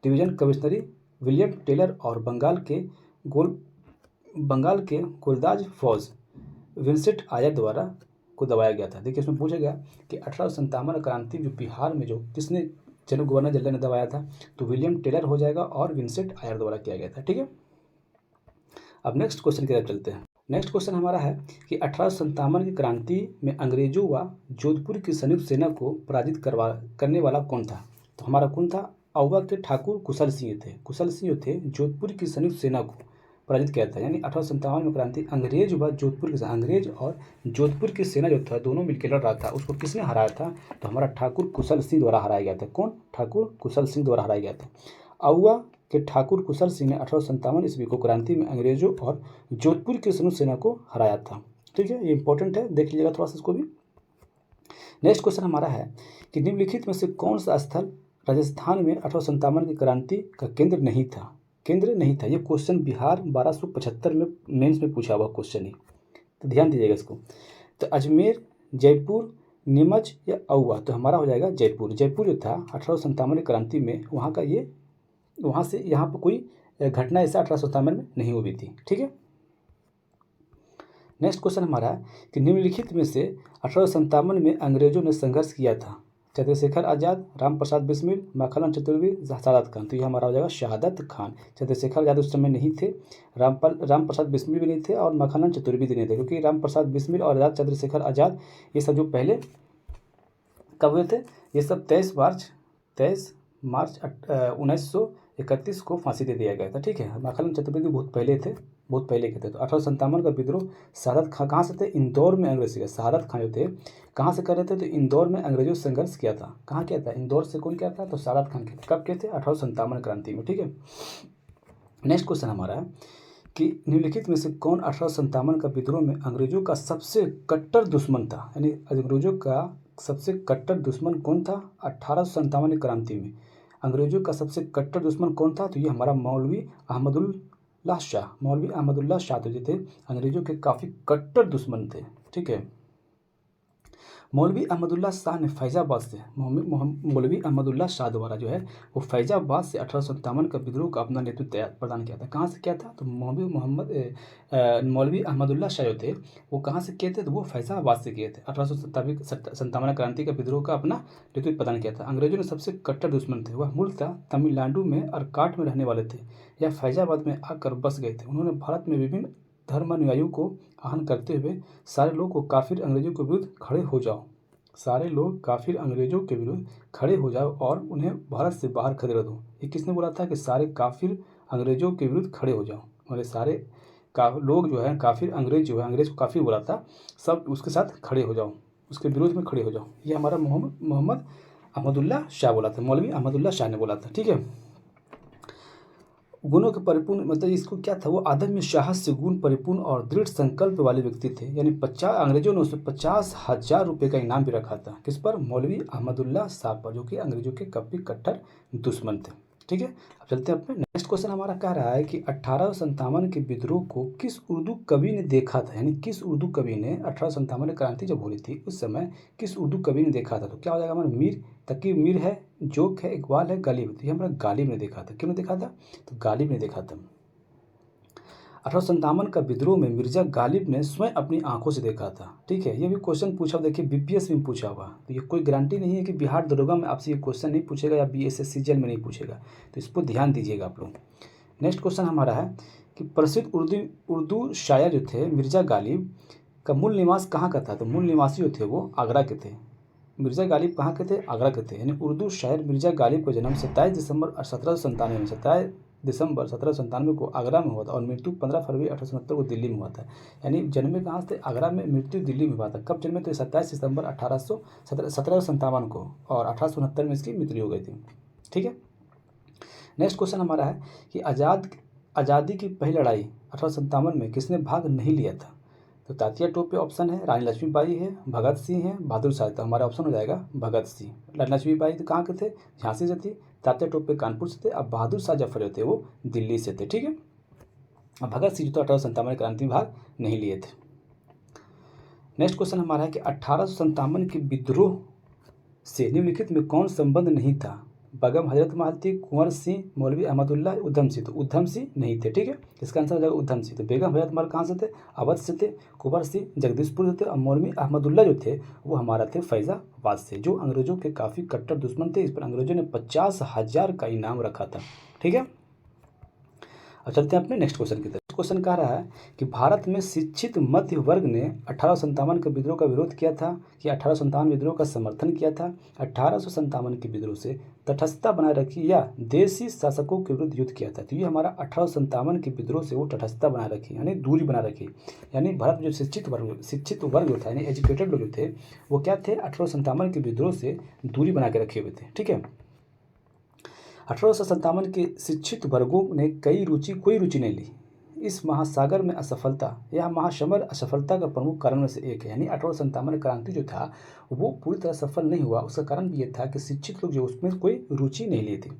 डिवीजन कमिश्नरी विलियम टेलर और बंगाल के गोलदाज फौज विंसेंट आयर द्वारा को दबाया गया था। देखिए इसमें पूछा गया कि 1857 क्रांति जो बिहार में जो किसने गवर्नर जनरल ने दबाया था, तो विलियम टेलर हो जाएगा और विंसेंट आयर द्वारा किया गया था। ठीक है, अब नेक्स्ट क्वेश्चन की तरफ चलते हैं। नेक्स्ट क्वेश्चन हमारा है कि 1857 की क्रांति में अंग्रेजों व जोधपुर की संयुक्त सेना को पराजित करने वाला कौन था? तो हमारा कौन था? औवा के ठाकुर कुशल सिंह थे। कुशल सिंह थे जोधपुर की संयुक्त सेना को पराजित किया था। यानी 1857 में क्रांति अंग्रेज व जोधपुर की, अंग्रेज और जोधपुर की सेना जो था दोनों मिलकर लड़ रहा था, उसको किसने हराया था? तो हमारा ठाकुर कुशल सिंह द्वारा हराया गया था। कौन? ठाकुर कुशल सिंह द्वारा हराया गया था। औवा के ठाकुर कुशल सिंह ने 1857 ईस्वी को क्रांति में अंग्रेजों और जोधपुर की संयुक्त सेना को हराया था। ठीक है, ये इंपॉर्टेंट है, देख लीजिएगा थोड़ा सा इसको भी। नेक्स्ट क्वेश्चन हमारा है कि निम्नलिखित में से कौन सा स्थल राजस्थान में 1857 की क्रांति का केंद्र नहीं था? केंद्र नहीं था। ये क्वेश्चन बिहार 1275 में मेंस में पूछा हुआ क्वेश्चन है, तो ध्यान दीजिएगा इसको। तो अजमेर, जयपुर, नीमच या औवा, तो हमारा हो जाएगा जयपुर। जयपुर जो था 1857 क्रांति में वहाँ का ये, वहाँ से यहाँ पर कोई घटना ऐसा 1857 में नहीं हुई थी। ठीक है, नेक्स्ट क्वेश्चन हमारा है कि निम्नलिखित में से 1857 में अंग्रेजों ने संघर्ष किया था। चंद्रशेखर आज़ाद, राम प्रसाद बिस्मिल, माखनलाल चतुर्वेदी, शहादत खान, तो ये हमारा हो जाएगा शहादत खान। चंद्रशेखर आज़ाद उस समय नहीं थे, राम प्रसाद बिस्मिल भी नहीं थे और माखनलाल चतुर्वेदी नहीं थे, क्योंकि राम प्रसाद बिस्मिल और चंद्रशेखर आज़ाद ये सब जो पहले कब हुए थे, ये सब 23 मार्च 1931 को फांसी दे दिया गया था। ठीक है, माखनलाल चतुर्वेदी बहुत पहले के थे। तो 1857 का विद्रोह शहादत खान कहाँ से थे? इंदौर में अंग्रेज से। शहादत खान जो थे कहाँ से कर रहे थे? तो इंदौर में अंग्रेजों से संघर्ष किया था। कहाँ किया था? इंदौर से। कौन किया था? तो शहादत खान किया। कब किए थे? 1857 क्रांति में। ठीक है, नेक्स्ट क्वेश्चन हमारा है कि निम्नलिखित में से कौन 1857 का विद्रोह में अंग्रेजों का सबसे कट्टर दुश्मन था? यानी अंग्रेजों का सबसे कट्टर दुश्मन कौन था 1857 की क्रांति में? अंग्रेजों का सबसे कट्टर दुश्मन कौन था? तो ये हमारा मौलवी अहमदुल्लाह शाह जो थे अंग्रेजों के काफ़ी कट्टर दुश्मन थे। ठीक है, मौलवी अहमदुल्लाह शाह ने फैजाबाद से, मौलवी अहमदुल्लाह शाह द्वारा जो है वो फैजाबाद से 1857 का विद्रोह का अपना नेतृत्व प्रदान किया था। कहाँ से किया था? तो मौलवी अहमदुल्लाह शाह जो थे वो कहाँ से किए थे? तो वो फैजाबाद से किए थे। 1857 क्रांति का विद्रोह का अपना नेतृत्व प्रदान किया था। अंग्रेजों ने सबसे कट्टर दुश्मन थे, वह मूलतः तमिलनाडु में अरकाट में रहने वाले थे या फैजाबाद में आकर बस गए थे। उन्होंने भारत में विभिन्न धर्मानुयायियों को आहन करते हुए सारे लोग को काफिर अंग्रेजों के विरुद्ध खड़े हो जाओ, सारे लोग काफिर अंग्रेजों के विरुद्ध खड़े हो जाओ और उन्हें भारत से बाहर खदेड़ दो। ये किसने बोला था कि सारे काफिर अंग्रेजों के विरुद्ध खड़े हो जाओ? मतलब सारे लोग जो है काफ़ी अंग्रेज को काफ़ी बुरा था, सब उसके साथ खड़े हो जाओ, उसके विरोध में खड़े हो जाओ। ये हमारा मोहम्मद अहमदुल्ला शाह बोला था, मौलवी अहमदुल्ला शाह ने बोला था। ठीक है, गुणों के परिपूर्ण मतलब इसको क्या था, वो आदम साहस से गुण परिपूर्ण और दृढ़ संकल्प वाले व्यक्ति थे। यानी 50 अंग्रेजों ने उसमें 50,000 रुपये का इनाम भी रखा था। किस पर? मौलवी अहमदुल्ला शाह पर, जो कि अंग्रेजों के काफ़ी कट्टर दुश्मन थे। ठीक है, अब चलते हैं अपने नेक्स्ट क्वेश्चन। हमारा कह रहा है कि 1857 के विद्रोह को किस उर्दू कवि ने देखा था। यानी किस उर्दू कवि ने 1857 क्रांति जब हो रही थी उस समय किस उर्दू कवि ने देखा था। तो क्या हो जाएगा हमारा? मीर तकी मीर है, जोक है, इकबाल है, गालिब। तो ये हमारा गालिब ने देखा था। क्यों ने देखा था? तो गालिब ने देखा था। 1857 का विद्रोह में मिर्जा गालिब ने स्वयं अपनी आंखों से देखा था। ठीक है, ये भी क्वेश्चन पूछा, देखिए बीपीएस में पूछा हुआ। तो ये कोई गारंटी नहीं है कि बिहार दरोगा में आपसे ये क्वेश्चन नहीं पूछेगा या बीएसएससी जेल में नहीं पूछेगा, तो इस पर ध्यान दीजिएगा आप लोग। नेक्स्ट क्वेश्चन हमारा है कि प्रसिद्ध उर्दू शायर जो थे मिर्जा गालिब का मूल निवास कहाँ का था। तो मूल निवासी जो थे वो आगरा के थे। मिर्जा गालिब कहाँ के थे? आगरा के थे। यानी उर्दू शायर मिर्जा गालिब का जन्म 27 दिसंबर 1797 को आगरा में हुआ था और मृत्यु 15 फरवरी 1869 को दिल्ली में हुआ था। यानी जन्मे कहाँ से? आगरा में, मृत्यु दिल्ली में हुआ था। कब जन्मे? तो 27 दिसंबर 1797 को, और 1869 में इसकी मृत्यु हो गई थी। ठीक है, नेक्स्ट क्वेश्चन हमारा है कि आज़ादी की पहली लड़ाई 1857 में किसने भाग नहीं लिया था। तो तात्या टोपे ऑप्शन है, रानी लक्ष्मीबाई है, भगत सिंह है, बहादुर शाह। तो हमारा ऑप्शन हो जाएगा भगत सिंह। रानी लक्ष्मीबाई तो कहाँ के थे? झांसी से थी। तात्या टोपे कानपुर से थे। अब बहादुर शाह जफर जो थे वो दिल्ली से थे। ठीक है, अब भगत सिंह तो 1857 क्रांति में भाग नहीं लिए थे। नेक्स्ट क्वेश्चन हमारा है कि 1857 के विद्रोह से निम्नलिखित में कौन संबंध नहीं था। बेगम हजरत महल थी, कुंवर सिंह, मौलवी अहमदुल्ला, उधम सिंह। तो उधम सिंह नहीं थे। ठीक है, इसका आंसर हो जाएगा उधम सिंह। तो बेगम हजरत महल कहाँ से थे? अवध से थे। कुंवर सिंह जगदीशपुर से थे। और मौलवी अहमदुल्ला जो थे वो हमारा थे फैजाबाद से, जो अंग्रेजों के काफ़ी कट्टर दुश्मन थे। इस पर अंग्रेजों ने 50,000 का इनाम रखा था। ठीक है, अब चलते हैं अपने नेक्स्ट क्वेश्चन की तरफ। क्वेश्चन कह रहा है कि भारत में शिक्षित मध्य वर्ग ने 1857 के विद्रोह का विरोध किया था कि 1857 विद्रोह का समर्थन किया था। 1857 के विद्रोह से तटस्थता बनाए रखी या देशी शासकों के विरुद्ध युद्ध किया था। तो ये हमारा 1857 के विद्रोह से वो तटस्थता बनाए रखी, यानी दूरी बना रखी। यानी भारत में जो शिक्षित वर्ग जो था, यानी एजुकेटेड लोग जो थे वो क्या थे? 1857 के विद्रोह से दूरी बना के रखे हुए थे। ठीक है, 1857 के शिक्षित वर्गों ने कोई रुचि नहीं ली इस महासागर में असफलता। यह महासमर असफलता का प्रमुख कारण में से एक है। यानी 1857 क्रांति जो था वो पूरी तरह सफल नहीं हुआ। उसका कारण भी ये था कि शिक्षित लोग जो उसमें कोई रुचि नहीं लिए थे,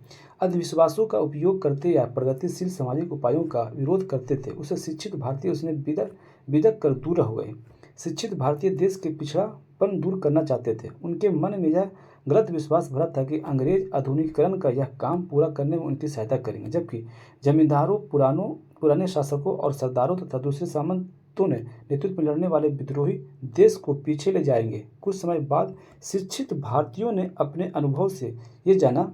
अंधविश्वासों का उपयोग करते या प्रगतिशील सामाजिक उपायों का विरोध करते थे। उसे शिक्षित भारतीय उसने बिदक कर दूर रह गए। शिक्षित भारतीय देश के पिछड़ापन दूर करना चाहते थे। उनके मन में यह गलत विश्वास भरा था कि अंग्रेज आधुनिकीकरण का यह काम पूरा करने में उनकी सहायता करेंगे, जबकि जमींदारों, पुराने शासकों और सरदारों तथा दूसरे सामंतों ने नेतृत्व में लड़ने वाले विद्रोही देश को पीछे ले जाएंगे। कुछ समय बाद शिक्षित भारतीयों ने अपने अनुभव से ये जाना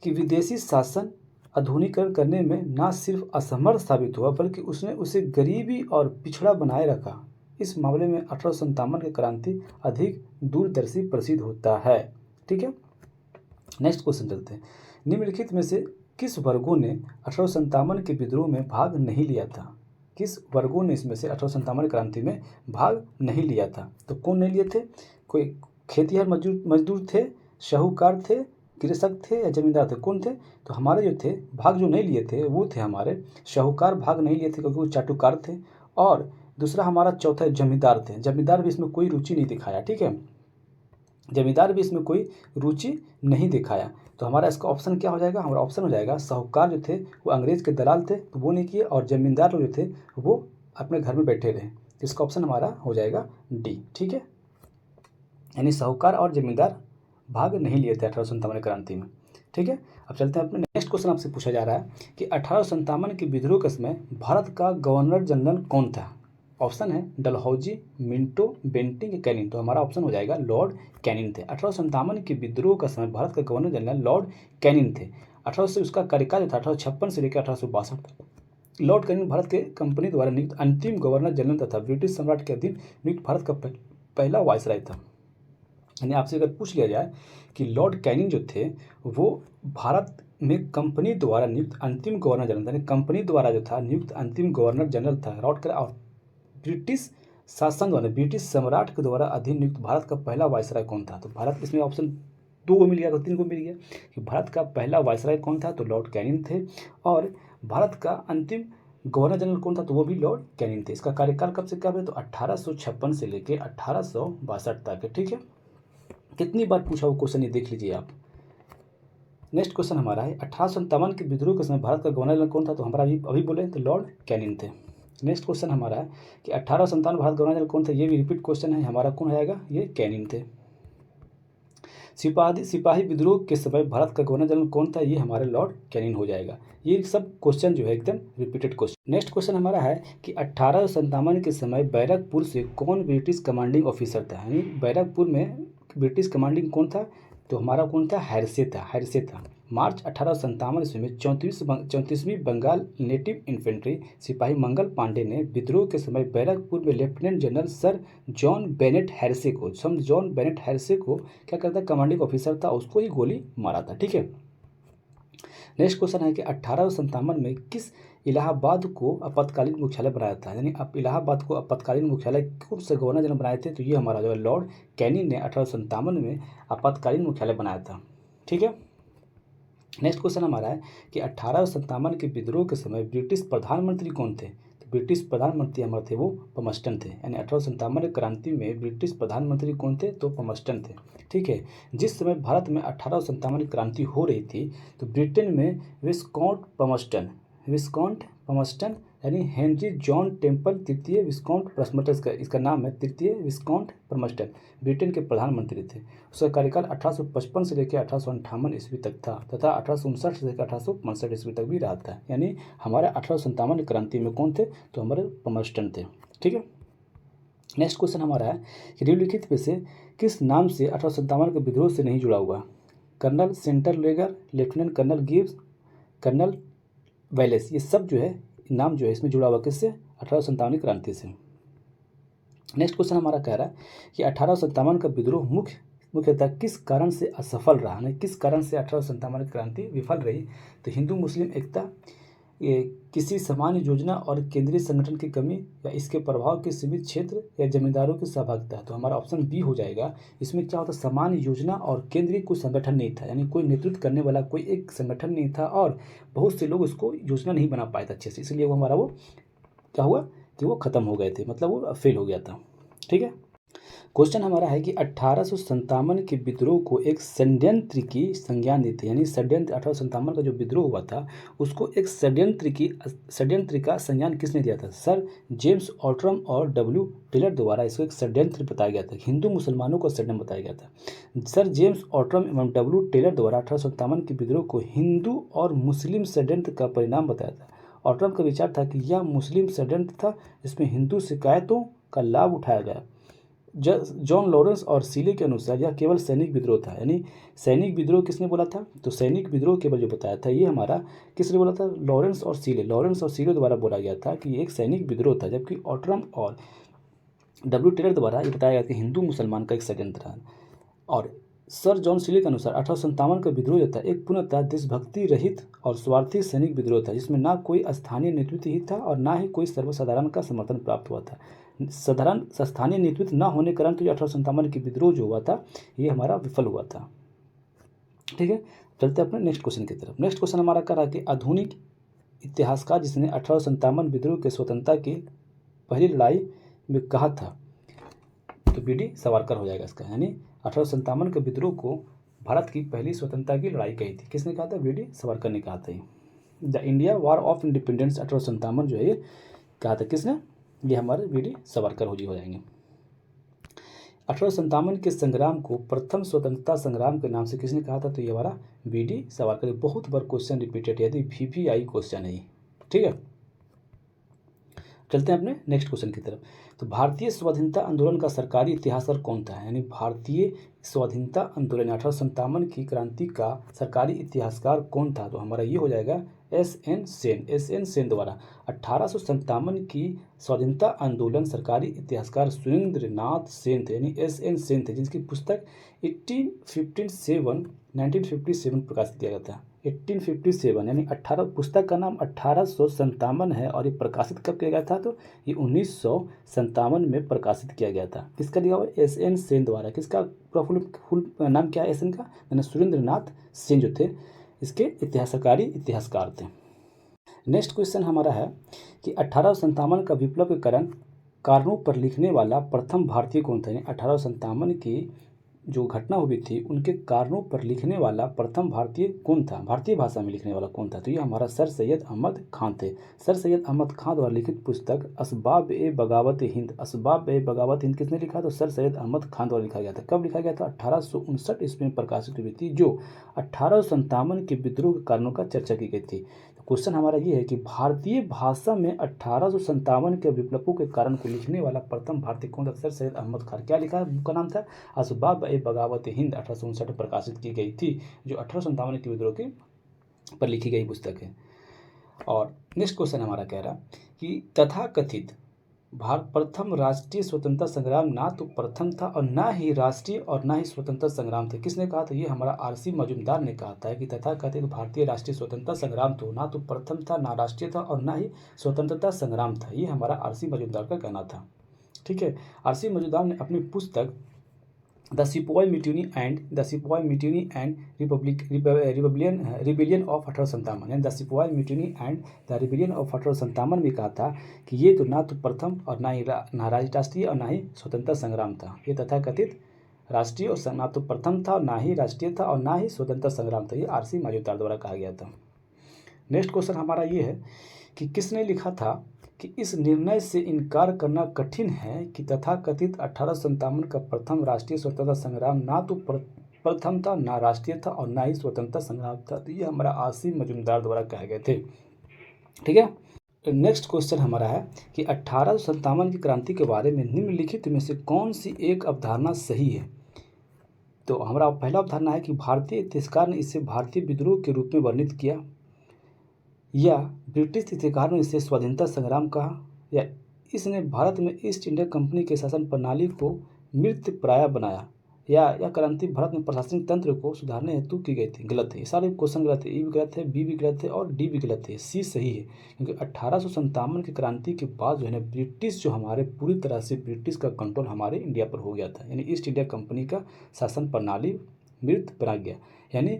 कि विदेशी शासन आधुनिकीकरण करने में न सिर्फ असमर्थ साबित हुआ बल्कि उसने उसे गरीबी और पिछड़ा बनाए रखा। इस मामले में 1857 की क्रांति अधिक दूरदर्शी प्रसिद्ध होता है। ठीक है, नेक्स्ट क्वेश्चन चलते हैं। निम्नलिखित में से किस वर्गों ने 1857 के विद्रोह में भाग नहीं लिया था। किस वर्गों ने इसमें से 1857 क्रांति में भाग नहीं लिया था। तो कौन नहीं लिए थे? कोई खेतिहर मजदूर थे, साहूकार थे, कृषक थे या जमींदार थे? कौन थे? तो हमारे जो थे भाग जो नहीं लिए थे वो थे हमारे साहूकार। भाग नहीं लिए थे क्योंकि वो चाटुकार थे। और दूसरा हमारा चौथा जमींदार थे। जमींदार भी इसमें कोई रुचि नहीं दिखाया। ठीक है, जमींदार भी इसमें कोई रुचि नहीं दिखाया। तो हमारा इसका ऑप्शन क्या हो जाएगा? हमारा ऑप्शन हो जाएगा साहूकार जो थे वो अंग्रेज के दलाल थे तो वो नहीं किए, और जमींदार जो थे वो अपने घर में बैठे रहे। तो इसका ऑप्शन हमारा हो जाएगा डी। ठीक है, यानी साहूकार और जमींदार भाग नहीं लिए थे 1857 क्रांति में। ठीक है, अब चलते हैं अपने नेक्स्ट क्वेश्चन। आपसे पूछा जा रहा है कि 1857 के विद्रोह के समय भारत का गवर्नर जनरल कौन था। ऑप्शन है डलहौजी, मिंटो, बेंटिंग, कैनिंग। तो हमारा ऑप्शन हो जाएगा लॉर्ड कैनिंग थे। 1857 के विद्रोह का समय भारत का गवर्नर जनरल लॉर्ड कैनिंग थे। 1800 से उसका कार्यकाल था 1856 से लेकर 1862 तक। लॉर्ड कैनिंग भारत के कंपनी द्वारा नियुक्त अंतिम गवर्नर जनरल तथा ब्रिटिश सम्राट के अधीन नियुक्त भारत का पहला वायसराय था। यानी आपसे अगर पूछ लिया जाए कि लॉर्ड कैनिंग जो थे वो भारत में कंपनी द्वारा नियुक्त अंतिम गवर्नर जनरल, यानी कंपनी द्वारा जो था नियुक्त अंतिम गवर्नर जनरल था लॉर्ड कैनिंग, और ब्रिटिश शासन द्वारा, ब्रिटिश सम्राट के द्वारा अधीन नियुक्त भारत का पहला वायसराय कौन था? तो भारत, इसमें ऑप्शन 2 को मिल गया तो 3 को मिल गया कि भारत का पहला वायसराय कौन था? तो लॉर्ड कैनिंग थे। और भारत का अंतिम गवर्नर जनरल कौन था? तो वो भी लॉर्ड कैनिंग थे। इसका कार्यकाल कब से कब है? तो 1856 से लेके 1862 तक है। ठीक है, कितनी बार पूछा वो क्वेश्चन ये देख लीजिए आप। नेक्स्ट क्वेश्चन हमारा है 1857 के विद्रोह के समय भारत का गवर्नर जनरल कौन था? तो हमारा अभी बोले तो लॉर्ड कैनिंग थे। नेक्स्ट क्वेश्चन हमारा है कि 1857 भारत गवर्नर जनरल कौन थे? ये भी रिपीट क्वेश्चन है, हमारा कौन आएगा? ये कैनिंग थे। सिपाही विद्रोह के समय भारत का गवर्नर जनरल कौन था? ये हमारे लॉर्ड कैनिंग हो जाएगा। ये सब क्वेश्चन जो है एकदम रिपीटेड क्वेश्चन। नेक्स्ट क्वेश्चन हमारा है कि 1857 के समय बैरकपुर से कौन ब्रिटिश कमांडिंग ऑफिसर था? यानी बैरकपुर में ब्रिटिश कमांडिंग कौन था? तो हमारा कौन था? हैरिसे था। मार्च 1857 ईस्वी में 34वीं बंगाल नेटिव इन्फेंट्री सिपाही मंगल पांडे ने विद्रोह के समय बैरकपुर में lieutenant general sir John Bennett Hearsey को क्या करता? कमांडिंग ऑफिसर था, उसको ही गोली मारा था। ठीक है, नेक्स्ट क्वेश्चन है कि 1857 में किस इलाहाबाद को आपातकालीन मुख्यालय बनाया था? यानी अब इलाहाबाद को आपातकालीन मुख्यालय कौन से गवर्नर जनरल बनाए थे? तो ये हमारा जो है लॉर्ड कैनिंग ने 1857 में आपातकालीन मुख्यालय बनाया था। ठीक है, नेक्स्ट क्वेश्चन हमारा है कि 1857 के विद्रोह के समय ब्रिटिश प्रधानमंत्री कौन थे? तो ब्रिटिश प्रधानमंत्री हमारे थे वो पमस्टन थे। यानी 1857 क्रांति में ब्रिटिश प्रधानमंत्री कौन थे? तो पमस्टन थे। ठीक है, जिस समय भारत में 1857 क्रांति हो रही थी तो ब्रिटेन में विस्काउंट पमस्टन यानी हेनरी जॉन टेम्पल तृतीय विस्काउंट पमस्टन, इसका नाम है तृतीय विस्काउंट पमस्टन, ब्रिटेन के प्रधानमंत्री थे। उसका कार्यकाल 1855 से लेकर 1858 ईस्वी तक था तथा 1859 से लेकर 1865 ईस्वी तक भी रहा था। यानी हमारे 1857 क्रांति में कौन थे? तो हमारे पमस्टन थे। ठीक है, नेक्स्ट क्वेश्चन हमारा है कि निम्नलिखित में से किस नाम से 1857 के विद्रोह से नहीं जुड़ा हुआ? कर्नल सेंटरलेगर, lieutenant colonel Gibbs, colonel Wallace, ये सब जो है नाम जो है इसमें जुड़ा हुआ किससे? 1857 क्रांति से। नेक्स्ट क्वेश्चन हमारा कह रहा है कि 1857 का विद्रोह मुख्यतः किस कारण से असफल रहा? यानी किस कारण से 1857 की क्रांति विफल रही? तो हिंदू मुस्लिम एकता, ये किसी सामान्य योजना और केंद्रीय संगठन की कमी, या इसके प्रभाव के सीमित क्षेत्र, या जमींदारों की सहभागिता। तो हमारा ऑप्शन बी हो जाएगा। इसमें क्या होता है? सामान्य योजना और केंद्रीय कोई संगठन नहीं था, यानी कोई नेतृत्व करने वाला कोई एक संगठन नहीं था और बहुत से लोग उसको योजना नहीं बना पाए थे अच्छे से, इसलिए वो हमारा वो क्या हुआ कि वो खत्म हो गए थे, मतलब वो फेल हो गया था। ठीक है, क्वेश्चन हमारा है कि 1857 के विद्रोह को एक षड्यंत्र की संज्ञान दी थी। यानी षड्यंत्र, 1857 का जो विद्रोह हुआ था उसको एक षड्यंत्र का संज्ञान किसने दिया था? सर जेम्स ऑटरम और डब्ल्यू टेलर द्वारा इसको एक षड्यंत्र बताया गया था, हिंदू मुसलमानों का षड्यंत्र बताया गया था। सर जेम्स ऑटरम एवं डब्ल्यू टेलर द्वारा 1857 के विद्रोह को हिंदू और मुस्लिम षड्यंत्र का परिणाम बताया था। ऑटरम का विचार था कि यह मुस्लिम षड्यंत्र था जिसमें हिंदू शिकायतों का लाभ उठाया गया। जॉन लॉरेंस और सीले के अनुसार यह केवल सैनिक विद्रोह था। यानी सैनिक विद्रोह किसने बोला था? तो सैनिक विद्रोह केवल जो बताया था ये हमारा किसने बोला था? लॉरेंस और सीले द्वारा बोला गया था कि ये एक सैनिक विद्रोह था, जबकि ऑटरम और डब्ल्यू टेलर द्वारा ये बताया गया कि हिंदू मुसलमान का एक षड्यंत्र था। और सर जॉन सीले के अनुसार 1857 का विद्रोह जो था एक पूर्णतः देशभक्ति रहित और स्वार्थी सैनिक विद्रोह था, जिसमें ना कोई स्थानीय नेतृत्व ही था और ना ही कोई सर्वसाधारण का समर्थन प्राप्त हुआ था। साधारण स्थानीय नेतृत्व न होने के कारण तो ये 1857 की विद्रोह जो हुआ था ये हमारा विफल हुआ था। ठीक है, चलते अपने नेक्स्ट क्वेश्चन की तरफ। नेक्स्ट क्वेश्चन हमारा कह रहा है कि आधुनिक इतिहासकार जिसने 1857 विद्रोह के स्वतंत्रता की पहली लड़ाई में कहा था, तो बी.डी. सावरकर हो जाएगा इसका। यानी 1857 के विद्रोह को भारत की पहली स्वतंत्रता की लड़ाई कही थी, किसने कहा था? बी.डी. सावरकर ने कहा था। The India war of independence 1857 जो है ये कहा था किसने? ये हमारे बी.डी. सावरकर हो जाएंगे। 1857 के संग्राम को प्रथम स्वतंत्रता संग्राम के नाम से किसने कहा था? तो ये हमारा बी.डी. सावरकर। बहुत बार क्वेश्चन रिपीटेड, यदि VPI क्वेश्चन है। ठीक है, चलते हैं अपने नेक्स्ट क्वेश्चन की तरफ। तो भारतीय स्वाधीनता आंदोलन का सरकारी इतिहासकार कौन था? यानी भारतीय स्वाधीनता आंदोलन 1857 की क्रांति का सरकारी इतिहासकार कौन था? तो हमारा ये हो जाएगा S.N. सेन द्वारा 1857 की स्वाधीनता आंदोलन सरकारी इतिहासकार सुरेंद्र नाथ सेन थे, यानी SN सेन थे, जिनकी पुस्तक 1957 प्रकाशित किया गया था। 1857 यानी 18, पुस्तक का नाम 1857 है और ये प्रकाशित कब किया गया था? तो ये 1957 में प्रकाशित किया गया था। किसका लिखा हुआ? SN सेन द्वारा। किसका फुल नाम क्या है SN का? यानी सुरेंद्र नाथ सेन जो थे इसके सरकारी इतिहासकार थे। नेक्स्ट क्वेश्चन हमारा है कि 1857 का विप्लव के कारणों पर लिखने वाला प्रथम भारतीय कौन था? यानी 1857 की जो घटना हुई थी उनके कारणों पर लिखने वाला प्रथम भारतीय कौन था? भारतीय भाषा में लिखने वाला कौन था? तो ये हमारा सर सैयद अहमद खान थे। सर सैयद अहमद खान द्वारा लिखित पुस्तक असबाब ए बगावत हिंद किसने लिखा? तो सर सैयद अहमद खान द्वारा लिखा गया था। कब लिखा गया था? 1859 ईस्वी में प्रकाशित हुई थी, जो 1857 के विद्रोह के कारणों का चर्चा की गई थी। क्वेश्चन हमारा ये है कि भारतीय भाषा में 1857 के विप्लवों के कारण को लिखने वाला प्रथम भारतीय कौन था? सर सैयद अहमद खान। क्या लिखा? बुक का नाम था असबाब ए बगावत हिंद, 1859 में प्रकाशित की गई थी, जो 1857 के विद्रोह के पर लिखी गई पुस्तक है। और नेक्स्ट क्वेश्चन हमारा कह रहा कि तथाकथित प्रथम राष्ट्रीय स्वतंत्रता संग्राम ना तो प्रथम था और ना ही राष्ट्रीय और ना ही स्वतंत्रता संग्राम थे। किसने कहा था? ये हमारा RC मजूमदार ने कहा था कि तथाकथित भारतीय राष्ट्रीय स्वतंत्रता संग्राम तो ना तो प्रथम था, ना राष्ट्रीय था और ना ही स्वतंत्रता संग्राम था। ये हमारा RC मजूमदार का कहना था। ठीक है। RC मजूमदार ने अपनी पुस्तक the sepoy mutiny and rebellion of 1857 यानी the sepoy mutiny and the rebellion of 1857 में कहा था कि ये तो ना तो प्रथम और ना ही राष्ट्रीय और ना ही स्वतंत्रता संग्राम था। ये तथाकथित राष्ट्रीय और ना तो प्रथम था, ना ही राष्ट्रीय था और ना ही स्वतंत्रता संग्राम था। ये RC मजूमदार द्वारा कहा गया था। नेक्स्ट क्वेश्चन हमारा ये है कि किसने लिखा था कि इस निर्णय से इनकार करना कठिन है कि तथाकथित 1857 का प्रथम राष्ट्रीय स्वतंत्रता संग्राम ना तो प्रथम था, ना राष्ट्रीय था और ना ही स्वतंत्रता संग्राम था। तो ये हमारा RC मजूमदार द्वारा कहे गए थे। ठीक है। नेक्स्ट क्वेश्चन हमारा है कि 1857 की क्रांति के बारे में निम्नलिखित में से कौन सी एक अवधारणा सही है? तो हमारा पहला अवधारणा है कि भारतीय इतिहासकार ने इसे भारतीय विद्रोह के रूप में वर्णित किया, या ब्रिटिश इतिहासकार ने इसे स्वाधीनता संग्राम कहा, या इसने भारत में ईस्ट इंडिया कंपनी के शासन प्रणाली को मृतप्राय बनाया, या यह क्रांति भारत में प्रशासनिक तंत्र को सुधारने हेतु की गई थी। गलत है। ये सारे क्वेश्चन गलत है। E भी गलत है, B भी गलत है और D भी गलत है। C सही है, क्योंकि 1857 की क्रांति के बाद जो है ना ब्रिटिश जो हमारे पूरी तरह से ब्रिटिश का कंट्रोल हमारे इंडिया पर हो गया था, यानी ईस्ट इंडिया कंपनी का शासन प्रणाली मृत बना गया। यानी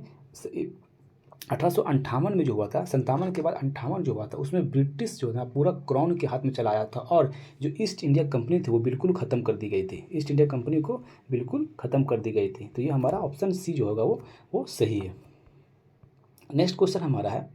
1858 में जो हुआ था, 57 के बाद 58 जो हुआ था, उसमें ब्रिटिश जो है पूरा क्राउन के हाथ में चला आया था और जो ईस्ट इंडिया कंपनी थी वो बिल्कुल ख़त्म कर दी गई थी। ईस्ट इंडिया कंपनी को बिल्कुल ख़त्म कर दी गई थी। तो ये हमारा ऑप्शन C जो होगा वो सही है। नेक्स्ट क्वेश्चन हमारा है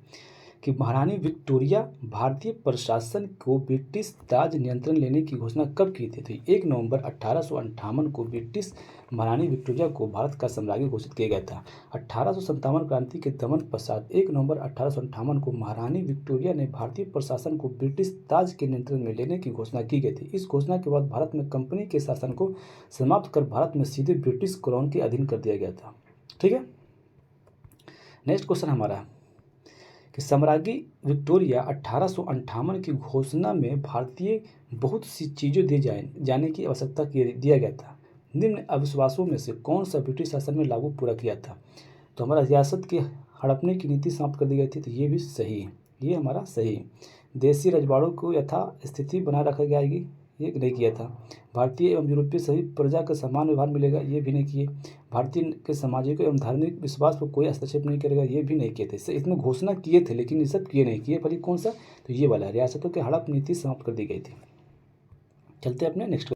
कि महारानी विक्टोरिया भारतीय प्रशासन को ब्रिटिश ताज नियंत्रण लेने की घोषणा कब की थी? तो 1 नवंबर 1858 को ब्रिटिश महारानी विक्टोरिया को भारत का साम्राज्य घोषित किया गया था। 1857 क्रांति के दमन पश्चात 1 नवंबर 1858 को महारानी विक्टोरिया ने भारतीय प्रशासन को ब्रिटिश ताज के नियंत्रण में लेने की घोषणा की गई थी। इस घोषणा के बाद भारत में कंपनी के शासन को समाप्त कर भारत में सीधे ब्रिटिश क्राउन के अधीन कर दिया गया था। ठीक है। नेक्स्ट क्वेश्चन हमारा है कि सम्राज्ञी विक्टोरिया 1858 की घोषणा में भारतीय बहुत सी चीज़ों दिए जाने की आवश्यकता दिया गया था। निम्न अविश्वासों में से कौन सा ब्रिटिश शासन में लागू पूरा किया था? तो हमारा रियासत के हड़पने की नीति समाप्त कर दी गई थी। तो ये भी सही है, ये हमारा सही है। देसी रजवाड़ों को यथास्थिति बनाए रखा जाएगी, ये नहीं किया था। भारतीय एवं यूरोपीय सभी प्रजा का समान व्यवहार मिलेगा, ये भी नहीं किए। भारतीय के सामाजिक एवं धार्मिक विश्वास पर कोई हस्तक्षेप नहीं करेगा, ये भी नहीं किए थे। इसमें घोषणा किए थे लेकिन ये सब किए नहीं किए। पर कौन सा? तो ये वाला रियासतों के हड़प नीति समाप्त कर दी गई थी। चलते अपने नेक्स्ट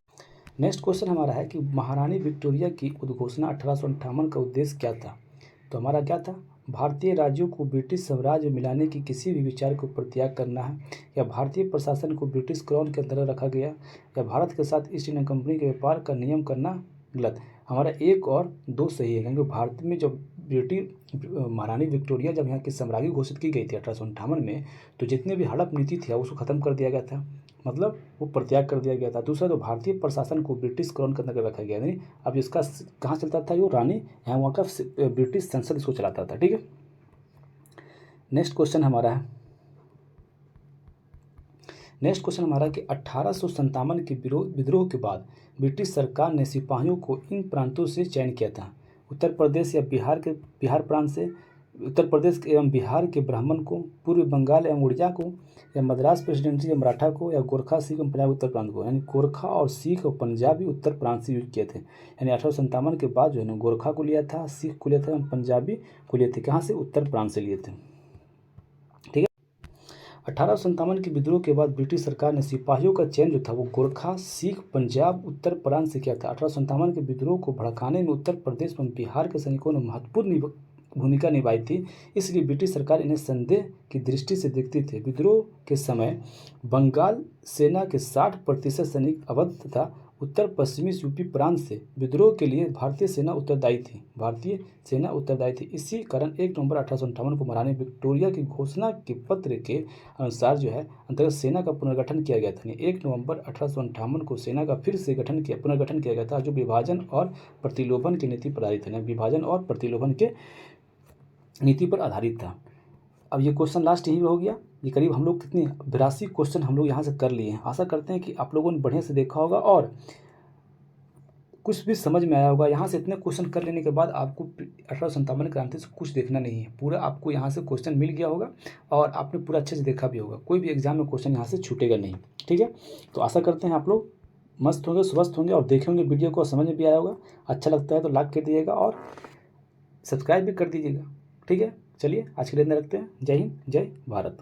क्वेश्चन हमारा है कि महारानी विक्टोरिया की उद्घोषणा 1858 का उद्देश्य क्या था? तो हमारा क्या था? भारतीय राज्यों को ब्रिटिश साम्राज्य मिलाने की किसी भी विचार को परित्याग करना है, या भारतीय प्रशासन को ब्रिटिश क्राउन के अंतर्गत रखा गया, या भारत के साथ ईस्ट इंडिया कंपनी के व्यापार का नियम करना। गलत। हमारा 1 और 2 सही है, क्योंकि भारत में जब महारानी विक्टोरिया जब यहाँ की साम्राज्य घोषित की गई थी 1858 में, तो जितने भी हड़प नीति थी उसको ख़त्म कर दिया गया था, मतलब वो परित्याग कर दिया गया था। दूसरा, तो भारतीय प्रशासन को ब्रिटिश क्राउन के अंदर रखा गया नहीं। अब इसका कहाँ चलता था? वो रानी यहाँ वहाँ का ब्रिटिश संसद इसको चलाता था। ठीक है। नेक्स्ट क्वेश्चन हमारा है नेक्स्ट क्वेश्चन हमारा कि 1857 के विद्रोह के बाद ब्रिटिश सरकार ने सिपाहियों को इन प्रांतों से चयन किया था। उत्तर प्रदेश या बिहार प्रांत से, उत्तर प्रदेश एवं बिहार के ब्राह्मण को, पूर्व बंगाल एवं उड़िया को, या मद्रास प्रेसिडेंसी या मराठा को, या गोरखा सिख एवं पंजाबी उत्तर प्रांत को। यानी गोरखा और सिख और पंजाबी उत्तर प्रांत से यूज किए थे। यानी 1857 के बाद जो है ना गोरखा को लिया था, सिख को लिया था एवं पंजाबी को लिए थे। कहाँ से? उत्तर प्रांत से लिए थे। ठीक है। 1857 के विद्रोह के बाद ब्रिटिश सरकार ने सिपाहियों का चयन जो था वो गोरखा, सिख, पंजाब, उत्तर प्रांत से किया था। 1857 के विद्रोह को भड़काने में उत्तर प्रदेश एवं बिहार के सैनिकों ने महत्वपूर्ण भूमिका निभाई थी, इसलिए ब्रिटिश सरकार इन्हें संदेह की दृष्टि से देखती थी। विद्रोह के समय बंगाल सेना के 60% सैनिक अवध तथा उत्तर पश्चिमी यूपी प्रांत से विद्रोह के लिए भारतीय सेना उत्तरदायी थी। इसी कारण 1 नवंबर 1858 को महारानी विक्टोरिया की घोषणा के पत्र के अनुसार जो है अंतर्गत सेना का पुनर्गठन किया गया था। 1 नवंबर 1858 को सेना का फिर से पुनर्गठन किया गया था, जो विभाजन और प्रतिलोभन की नीति पर आधारित है। विभाजन और प्रतिलोभन के नीति पर आधारित था। अब ये क्वेश्चन लास्ट यही हो गया। ये करीब हम लोग कितने 82 क्वेश्चन हम लोग यहाँ से कर लिए हैं। आशा करते हैं कि आप लोगों ने बढ़िया से देखा होगा और कुछ भी समझ में आया होगा। यहाँ से इतने क्वेश्चन कर लेने के बाद आपको 1857 क्रांति से कुछ देखना नहीं है, पूरा आपको यहाँ से क्वेश्चन मिल गया होगा और आपने पूरा अच्छे से देखा भी होगा। कोई भी एग्जाम में क्वेश्चन यहाँ से छूटेगा नहीं। ठीक है, तो आशा करते हैं आप लोग मस्त होंगे, स्वस्थ होंगे और देखेंगे वीडियो को, समझ में भी आया होगा। अच्छा लगता है तो लाइक कर दीजिएगा और सब्सक्राइब भी कर दीजिएगा। ठीक है, चलिए आज के लिए इतना रखते हैं। जय हिंद, जय भारत।